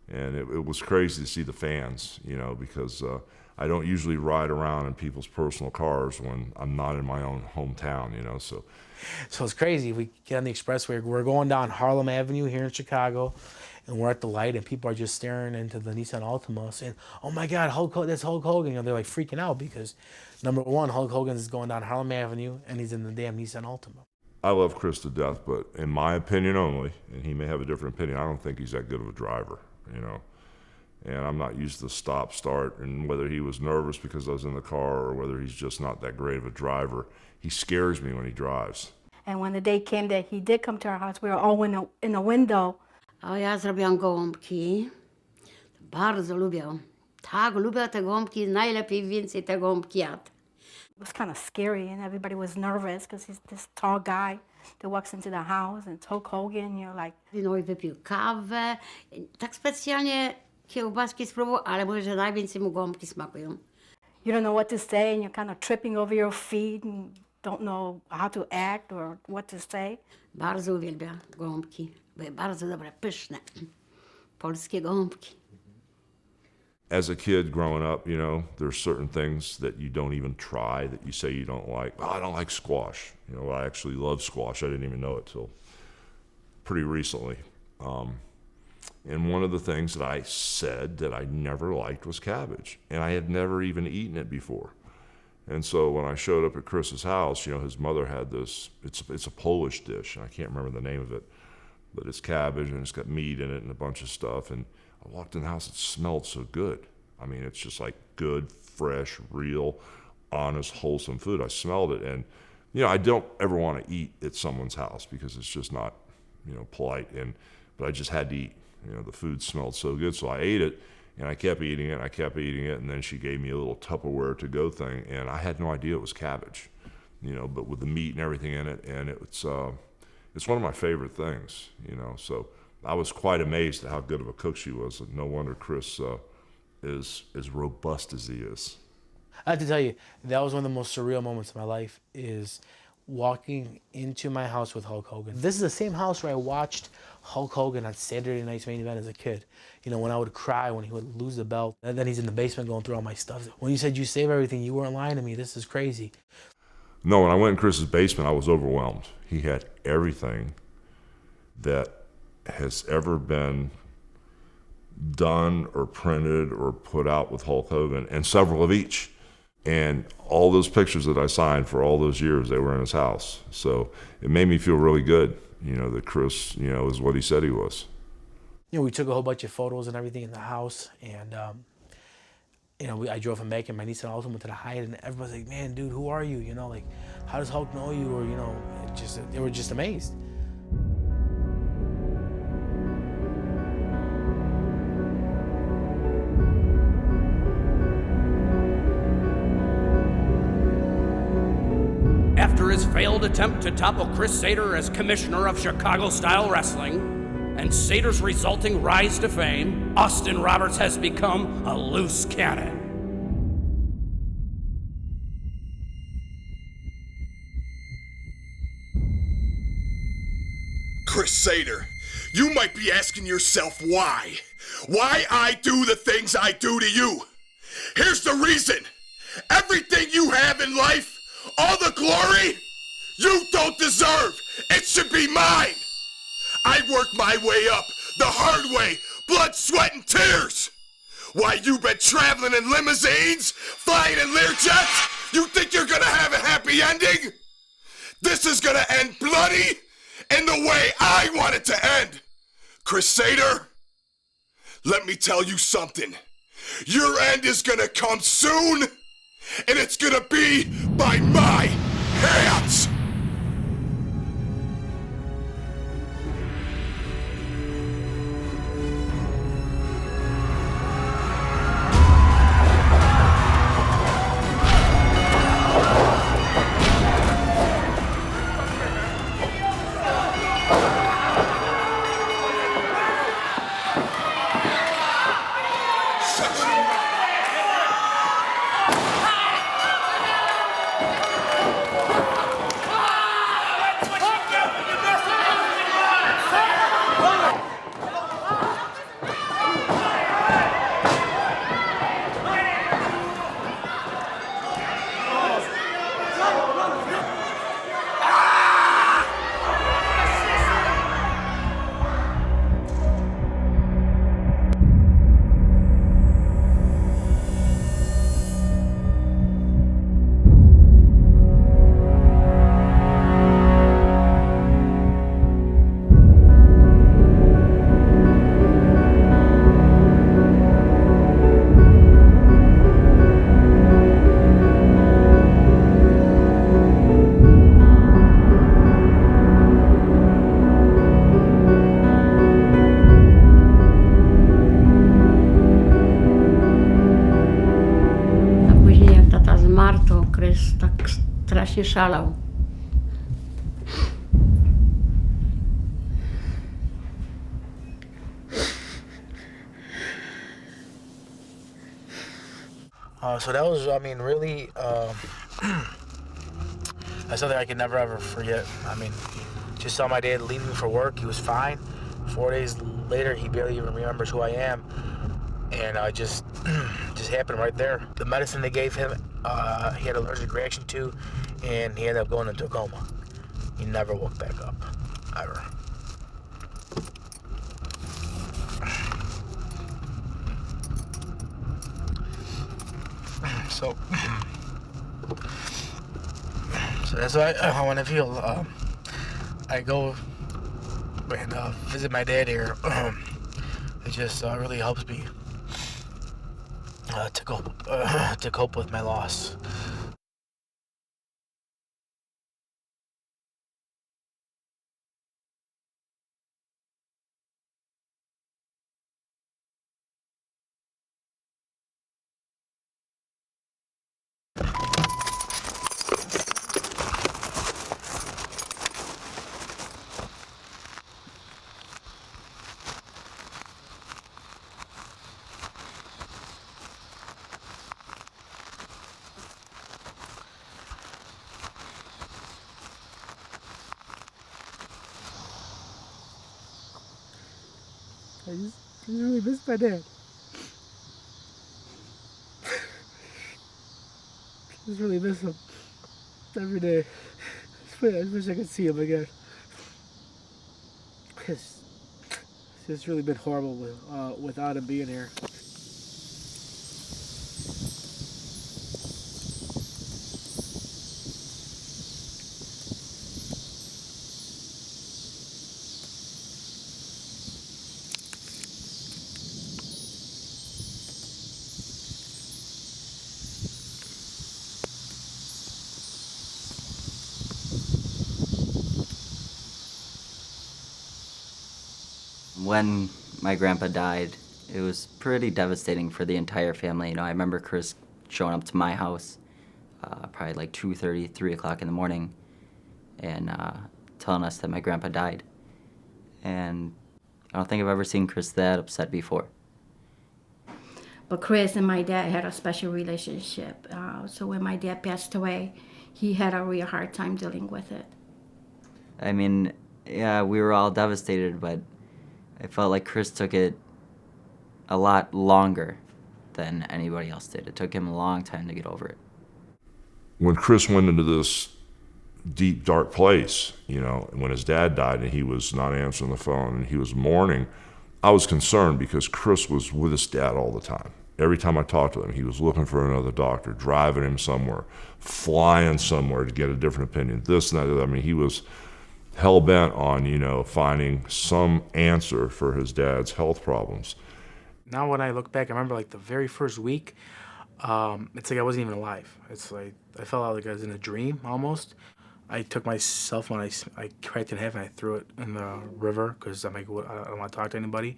And it was crazy to see the fans, because I don't usually ride around in people's personal cars when I'm not in my own hometown, so. So it's crazy. We get on the expressway, we're going down Harlem Avenue here in Chicago, and we're at the light, and people are just staring into the Nissan Altima saying, oh my God, that's Hulk Hogan. They're like freaking out because, number one, Hulk Hogan is going down Harlem Avenue, and he's in the damn Nissan Altima. I love Chris to death, but in my opinion only, and he may have a different opinion, I don't think he's that good of a driver, And I'm not used to stop, start, and whether he was nervous because I was in the car or whether he's just not that great of a driver, he scares me when he drives. And when the day came that he did come to our house, we were all in the window. A ja zrobiłam gołąbki. Bardzo lubię. Tak, lubię te gołąbki, najlepiej więcej te gołąbki jadł. It was kind of scary, and everybody was nervous because he's this tall guy that walks into the house, and it's Hulk Hogan, you're like... No i wypił kawę. Tak specjalnie kiełbaski spróbował, ale mówię, że najwięcej mu gołąbki smakują. You don't know what to say, and you're kind of tripping over your feet and don't know how to act or what to say. Bardzo uwielbia gołąbki. Były bardzo dobre, pyszne. Polskie gołąbki. As a kid growing up, there's certain things that you don't even try, that you say you don't like. Oh, I don't like squash. I actually love squash. I didn't even know it till pretty recently. And one of the things that I said that I never liked was cabbage. And I had never even eaten it before. And so when I showed up at Chris's house, his mother had this, it's a Polish dish, and I can't remember the name of it, but it's cabbage, and it's got meat in it and a bunch of stuff. And I walked in the house, it smelled so good. I mean, it's just like good, fresh, real, honest, wholesome food. I smelled it, and, I don't ever want to eat at someone's house because it's just not, polite, but I just had to eat. The food smelled so good, so I ate it, and I kept eating it, and then she gave me a little Tupperware to-go thing, and I had no idea it was cabbage, but with the meat and everything in it, and it's one of my favorite things, so I was quite amazed at how good of a cook she was, and no wonder Chris is as robust as he is. I have to tell you, that was one of the most surreal moments of my life, is walking into my house with Hulk Hogan. This is the same house where I watched Hulk Hogan on Saturday Night's Main Event as a kid. When I would cry when he would lose the belt, and then he's in the basement going through all my stuff. When you said you save everything, you weren't lying to me. This is crazy. No, when I went in Chris's basement, I was overwhelmed. He had everything that has ever been done or printed or put out with Hulk Hogan, and several of each. And all those pictures that I signed for all those years, they were in his house. So it made me feel really good, that Chris, is what he said he was. We took a whole bunch of photos and everything in the house, and I drove him back in my Nissan Altima to the Hyatt, and everybody's like, man, dude, who are you? How does Hulk know you? Or, they were just amazed. After his failed attempt to topple Chris Sader as commissioner of Chicago-style wrestling, and Sader's resulting rise to fame, Austin Roberts has become a loose cannon. Chris Sader, you might be asking yourself why. Why I do the things I do to you. Here's the reason. Everything you have in life, all the glory, you don't deserve. It should be mine. I worked my way up the hard way, blood, sweat, and tears. Why, you've been traveling in limousines, flying in Learjets? You think you're gonna have a happy ending? This is gonna end bloody in the way I want it to end. Chris Sader, let me tell you something. Your end is gonna come soon, and it's gonna be by my hands. jest tak strasznie szalał. So that was, I mean, really, that's something I could never ever forget. I mean, just saw my dad leaving for work. He was fine. 4 days later, he barely even remembers who I am. And just happened right there. The medicine they gave him, he had an allergic reaction to, and he ended up going into a coma. He never woke back up, ever. So that's why when I feel I go and visit my dad here, it just really helps me to cope with my loss. I just really miss my dad. I just really miss him every day. I just wish I could see him again. It's just really been horrible without him being here. When my grandpa died, it was pretty devastating for the entire family. You know, I remember Chris showing up to my house, probably like 2:30, 3 o'clock in the morning, and telling us that my grandpa died. And I don't think I've ever seen Chris that upset before. But Chris and my dad had a special relationship. So when my dad passed away, he had a real hard time dealing with it. I mean, yeah, we were all devastated, but I felt like Chris took it a lot longer than anybody else did. It took him a long time to get over it. When Chris went into this deep, dark place, you know, when his dad died and he was not answering the phone and he was mourning, I was concerned because Chris was with his dad all the time. Every time I talked to him, he was looking for another doctor, driving him somewhere, flying somewhere to get a different opinion, this and that. I mean, he was hell-bent on, you know, finding some answer for his dad's health problems. Now when I look back, I remember like the very first week, it's like I wasn't even alive. It's like I felt like I was in a dream almost. I took my cell phone, I cracked it in half and I threw it in the river because I'm like, I don't want to talk to anybody.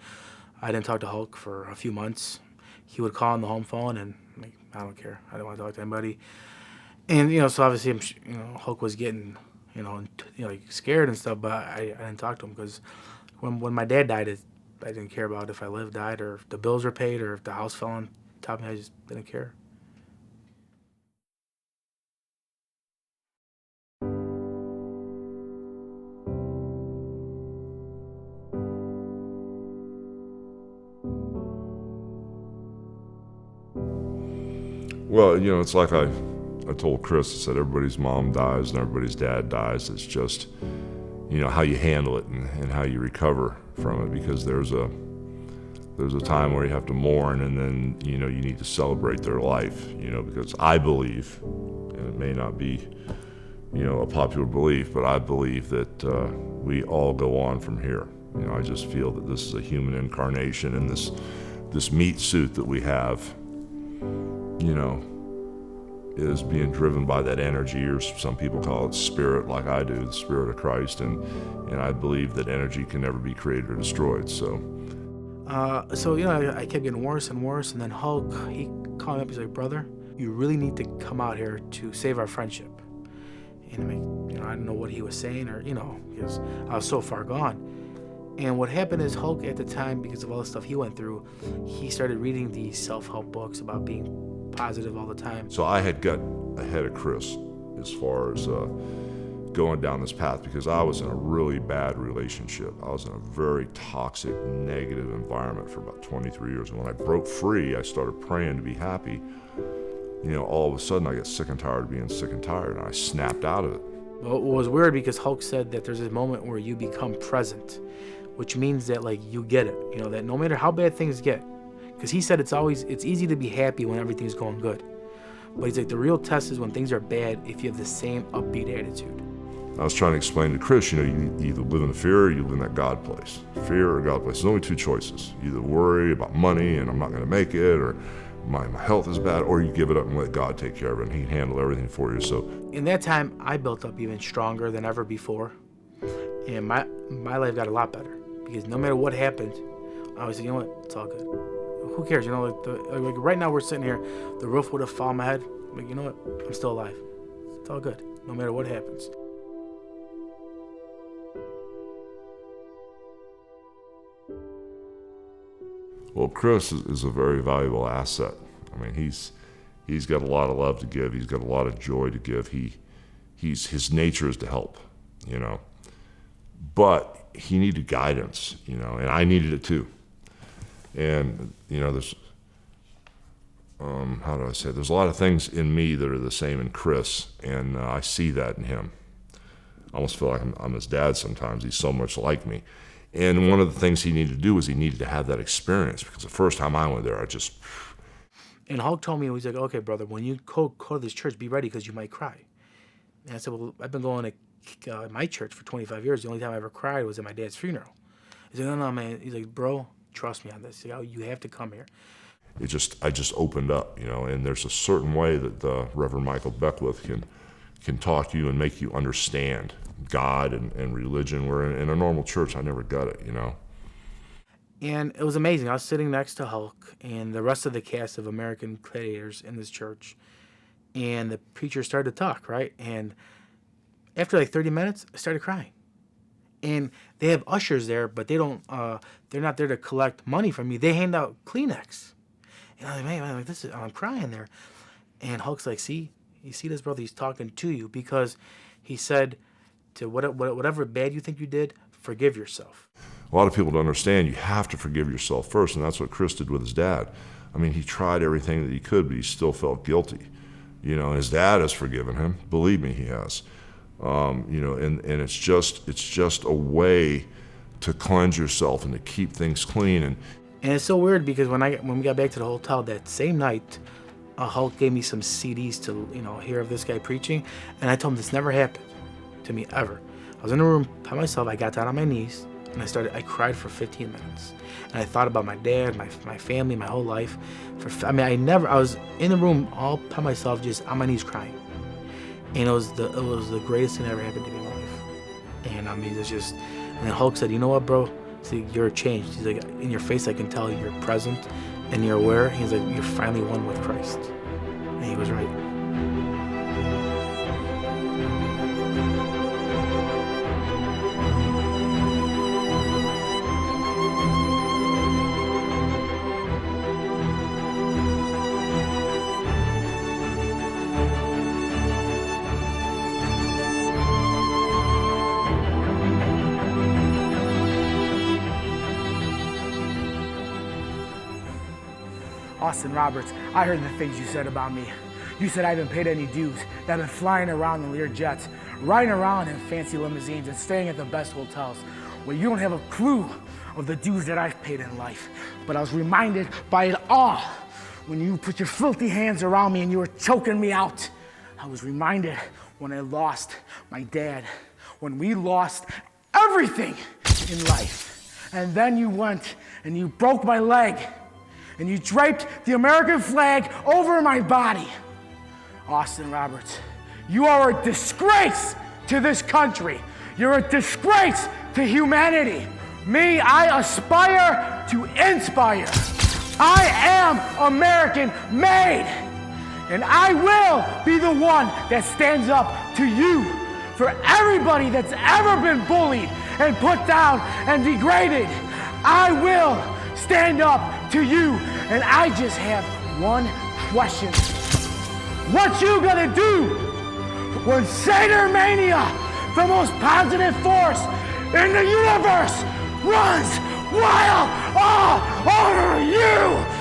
I didn't talk to Hulk for a few months. He would call on the home phone and I'm like, I don't care. I don't want to talk to anybody. And, you know, so obviously, you know, Hulk was getting, you know, like scared and stuff, but I didn't talk to him because when my dad died, I didn't care about if I lived, died, or if the bills were paid, or if the house fell on top of me. I just didn't care. Well, you know, it's like I told Chris, I said everybody's mom dies and everybody's dad dies. It's just, you know, how you handle it and how you recover from it, because there's a time where you have to mourn and then, you know, you need to celebrate their life, you know, because I believe, and it may not be, you know, a popular belief, but I believe that we all go on from here. You know, I just feel that this is a human incarnation, and this meat suit that we have, you know, is being driven by that energy, or some people call it spirit, like I do, the spirit of Christ, and I believe that energy can never be created or destroyed. So you know, I kept getting worse and worse, and then Hulk, he called me up. He's like, brother, you really need to come out here to save our friendship. And I don't know what he was saying, or because I was so far gone. And what happened is Hulk at the time, because of all the stuff he went through, he started reading these self-help books about being positive all the time. So I had got ahead of Chris as far as going down this path, because I was in a really bad relationship. I was in a very toxic, negative environment for about 23 years. And when I broke free, I started praying to be happy. All of a sudden I got sick and tired of being sick and tired, and I snapped out of it. Well, it was weird because Hulk said that there's this moment where you become present, which means that you get it, that no matter how bad things get, because he said it's easy to be happy when everything's going good. But he's like, the real test is when things are bad, if you have the same upbeat attitude. I was trying to explain to Chris, you either live in the fear or you live in that God place. Fear or God place. There's only two choices. You either worry about money and I'm not going to make it, or my health is bad, or you give it up and let God take care of it, and He can handle everything for you. So in that time, I built up even stronger than ever before, and my life got a lot better, because no matter what happened, I was like, you know what, it's all good. Who cares? Like right now we're sitting here, the roof would have fallen on my head. Like, you know what, I'm still alive. It's all good, no matter what happens. Well, Chris is a very valuable asset. I mean, he's got a lot of love to give. He's got a lot of joy to give. His nature is to help, But he needed guidance, and I needed it too. And there's how do I say it? There's a lot of things in me that are the same in Chris, and I see that in him. I almost feel like I'm his dad sometimes. He's so much like me. And one of the things he needed to do was he needed to have that experience, because the first time I went there, And Hulk told me, he's like, okay, brother, when you go to this church, be ready because you might cry. And I said, well, I've been going to my church for 25 years. The only time I ever cried was at my dad's funeral. He's like, no, man. He's like, bro, trust me on this. He's like, oh, you have to come here. I just opened up, and there's a certain way that the Reverend Michael Beckwith can talk to you and make you understand God and religion, where in a normal church, I never got it, And it was amazing. I was sitting next to Hulk and the rest of the cast of American Gladiators in this church, and the preacher started to talk, right? And after 30 minutes, I started crying. And they have ushers there, but they're not there to collect money from me. They hand out Kleenex. And I'm like, man, I'm crying there. And Hulk's like, see, you see this, brother? He's talking to you, because he said, to whatever bad you think you did, forgive yourself. A lot of people don't understand you have to forgive yourself first, and that's what Chris did with his dad. I mean, he tried everything that he could, but he still felt guilty. His dad has forgiven him. Believe me, he has. And it's just a way to cleanse yourself and to keep things clean. And it's so weird, because when we got back to the hotel that same night, Hulk gave me some CDs to hear of this guy preaching, and I told him this never happened to me ever. I was in a room by myself. I got down on my knees and I cried for 15 minutes. And I thought about my dad, my family, my whole life. I was in the room all by myself, just on my knees crying. And it was the greatest thing that ever happened to me in my life. And and then Hulk said, you know what, bro? See, you're changed. He's like, in your face I can tell you're present and you're aware. He's like, you're finally one with Christ. And he was right. Austin Roberts, I heard the things you said about me. You said I haven't paid any dues, that I've been flying around in Lear jets, riding around in fancy limousines, and staying at the best hotels. Well, you don't have a clue of the dues that I've paid in life. But I was reminded by it all when you put your filthy hands around me and you were choking me out. I was reminded when I lost my dad, when we lost everything in life. And then you went and you broke my leg, and you draped the American flag over my body. Austin Roberts, you are a disgrace to this country. You're a disgrace to humanity. Me, I aspire to inspire. I am American made. And I will be the one that stands up to you. For everybody that's ever been bullied and put down and degraded, I will stand up to you. And I just have one question. What you gonna do when Sadermania, the most positive force in the universe, runs wild all over you?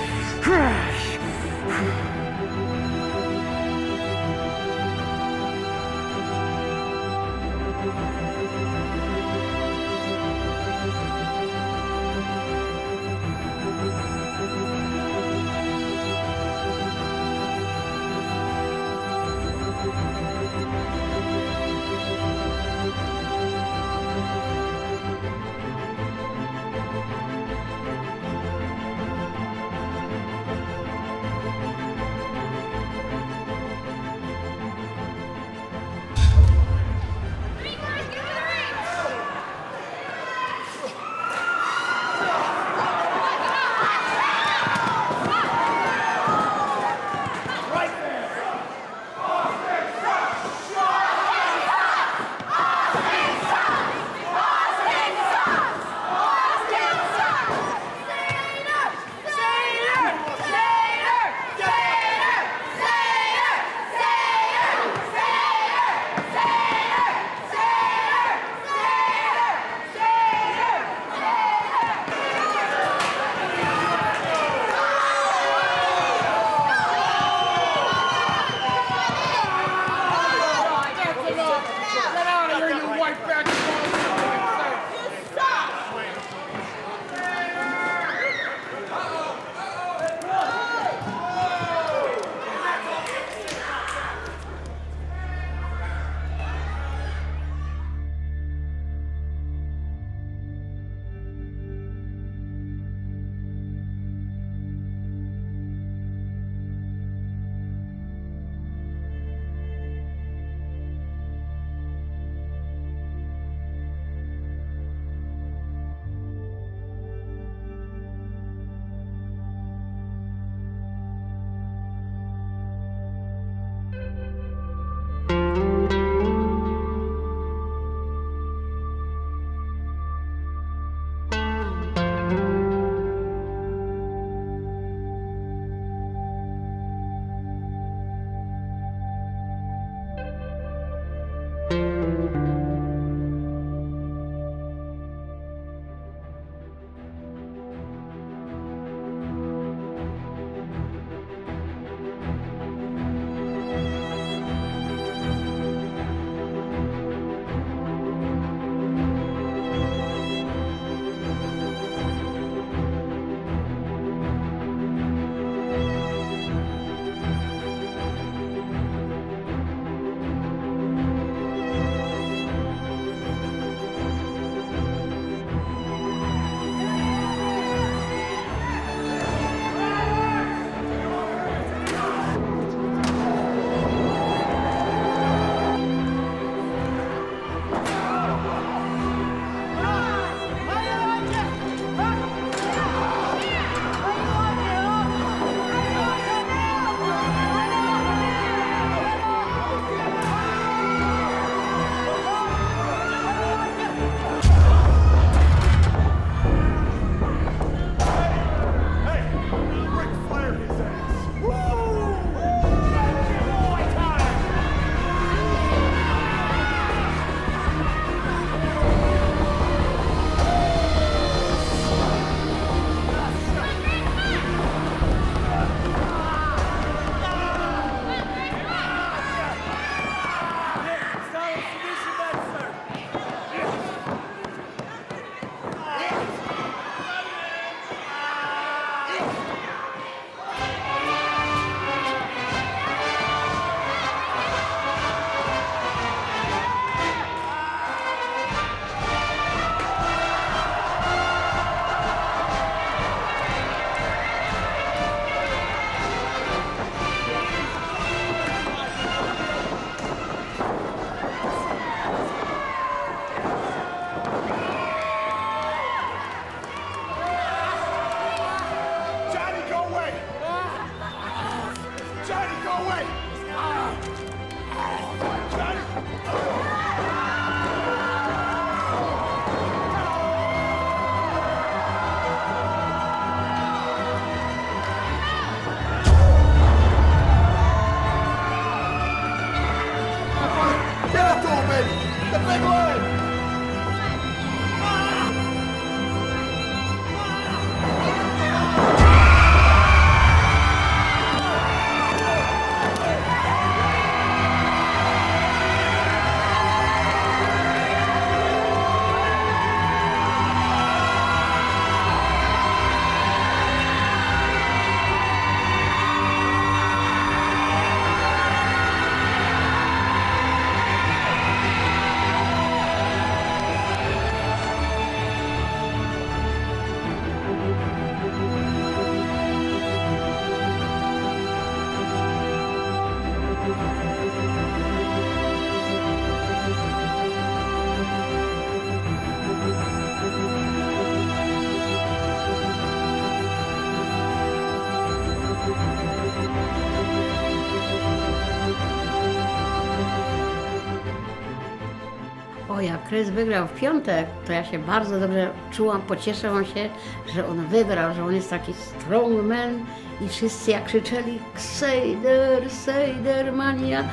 O, jak Chris wygrał w piątek, to ja się bardzo dobrze czułam, pocieszyłam się, że on wygrał, że on jest taki strong man i wszyscy jak krzyczeli Sader, Sadermania.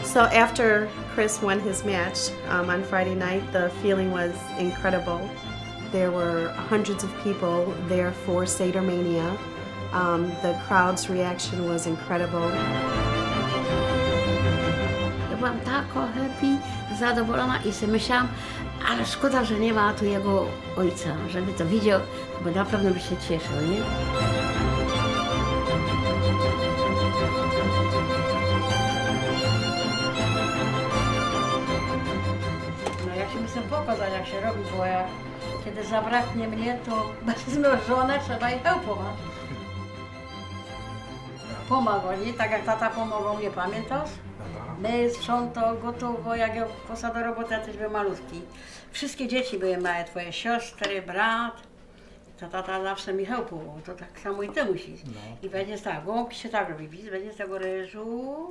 So after Chris won his match on Friday night, the feeling was incredible. There were hundreds of people there for Sadermania. The crowd's reaction was incredible. Ja byłam tako happy, zadowolona i sobie myślałam, ale szkoda, że nie ma tu jego ojca, żeby to widział, bo na pewno by się cieszył, nie? No ja się muszę pokazać, jak się robi, bo jak kiedy zabraknie mnie, to wezmę żonę, trzeba jej helpować. Pomagał, nie? Tak jak tata pomagał mnie, pamiętasz? My sprzątał, gotowo, jak ja poszła do roboty, ja też byłem malutki. Wszystkie dzieci były małe, twoje siostry, brat. To tata zawsze mi helpował, to tak samo i ty musisz. I będzie tak, gąbki się tak robi, widzisz, będzie z tego ryżu.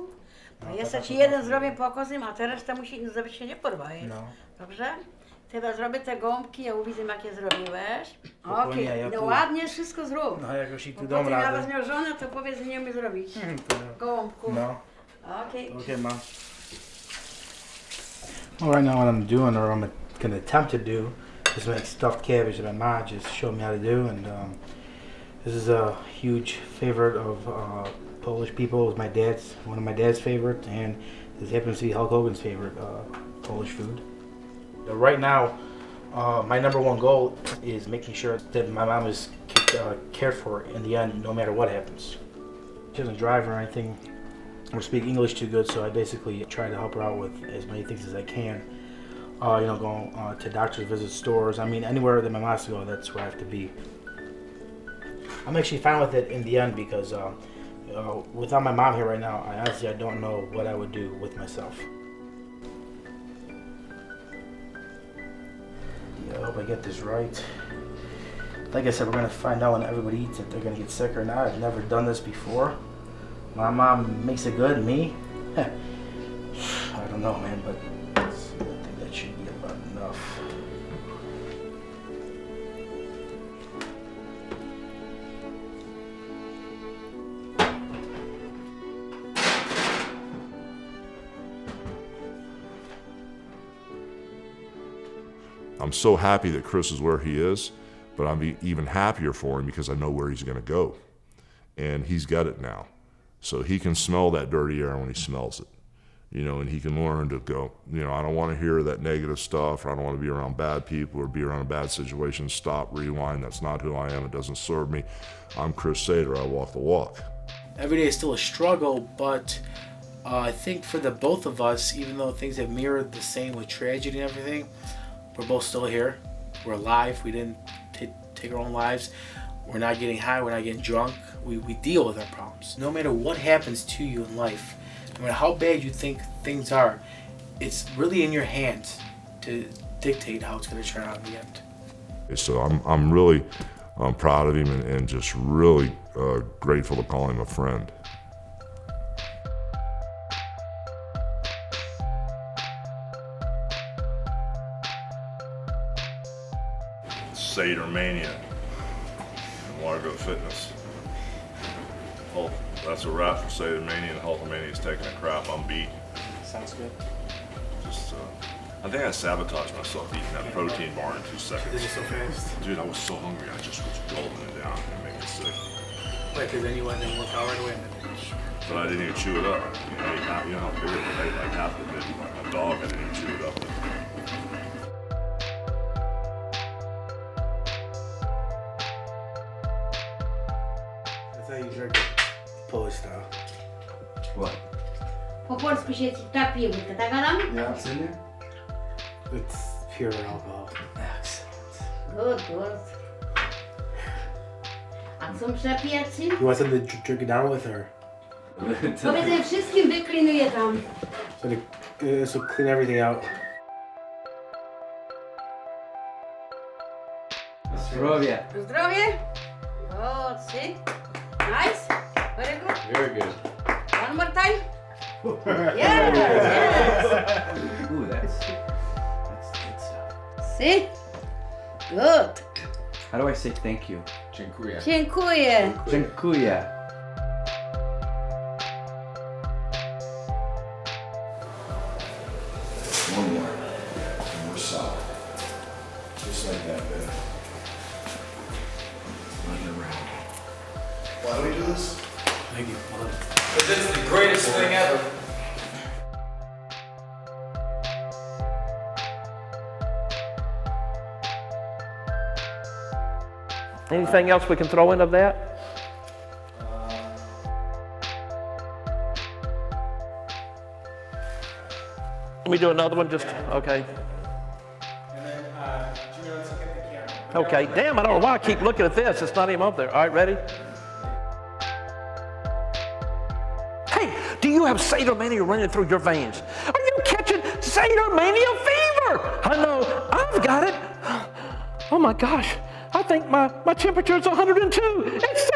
No jeszcze ci jeden zrobię pokozym, a teraz to musi, żeby się nie porwałeś. Dobrze? Teraz zrobię te gąbki, ja uwidzę, jakie zrobiłeś. Okej, no ładnie wszystko zrób. No jakoś i tu Bo dom potem radę. jak miał żonę, to powiedz, że nie umie zrobić. Gąbków. No. Okay. Okay, Mom. Well, right now what I'm doing, or I'm gonna attempt to do, is make stuffed cabbage that my mom just showed me how to do, and this is a huge favorite of Polish people. It's one of my dad's favorite, and this happens to be Hulk Hogan's favorite Polish food. Right now, my number one goal is making sure that my mom is cared for in the end, no matter what happens. She doesn't drive or anything, or speak English too good, so I basically try to help her out with as many things as I can. Going to doctor's visits, stores. I mean, anywhere that my mom has to go, that's where I have to be. I'm actually fine with it in the end because without my mom here right now, I don't know what I would do with myself. Yeah, I hope I get this right. Like I said, we're gonna find out when everybody eats if they're gonna get sick or not. I've never done this before. My mom makes it good, me? I don't know, man, but I think that should be about enough. I'm so happy that Chris is where he is, but I'm even happier for him because I know where he's going to go. And he's got it now. So he can smell that dirty air when he smells it, and he can learn to go, I don't want to hear that negative stuff, or I don't want to be around bad people or be around a bad situation. Stop, rewind, that's not who I am, it doesn't serve me. I'm Chris Sader, I walk the walk. Every day is still a struggle, but I think for the both of us, even though things have mirrored the same with tragedy and everything, we're both still here. We're alive. We didn't take our own lives. We're not getting high. We're not getting drunk. We deal with our problems. No matter what happens to you in life, no matter how bad you think things are, it's really in your hands to dictate how it's going to turn out in the end. So I'm really proud of him and just really grateful to call him a friend. Sadermania and Largo Fitness. Well, that's a wrap for Sadermania, and Hulkamania is taking a crap. I'm beat. Sounds good. Just, I think I sabotaged myself eating that protein bar in 2 seconds. This is so fast. Dude, I was so hungry, I just was gulping it down and making it sick. Wait, because then you went and worked out right away. But I didn't even chew it up. You know how big it is? I ate like half of it. Like a dog, I didn't even chew it up. That's how you drink it. Polish style. What? Po polsku się ta pije wódka, tak Adam? Yeah, it's in there. It's pure alcohol. Good, good. A są przepijacy? You want something to drink it down with, or? Powiedzmy wszystkim wyklinuję tam. So clean everything out. Zdrowie. Zdrowie? Good, see? Nice? Very good? Very good. One more time? Yes. Ooh, that's good stuff. See? Good. How do I say thank you? Dziękuję. Dziękuję. Dziękuję. One more. And we're solid. Just like that, baby. Running around. Why do we do this? Thank you. Because it's the greatest thing ever. Anything else we can throw into that? Let me do another one, just, okay. Okay, damn, I don't know why I keep looking at this. It's not even up there. All right, ready? Hey, do you have Sadermania running through your veins? Are you catching Sadermania fever? I know, I've got it. Oh my gosh, I think my temperature is 102. It's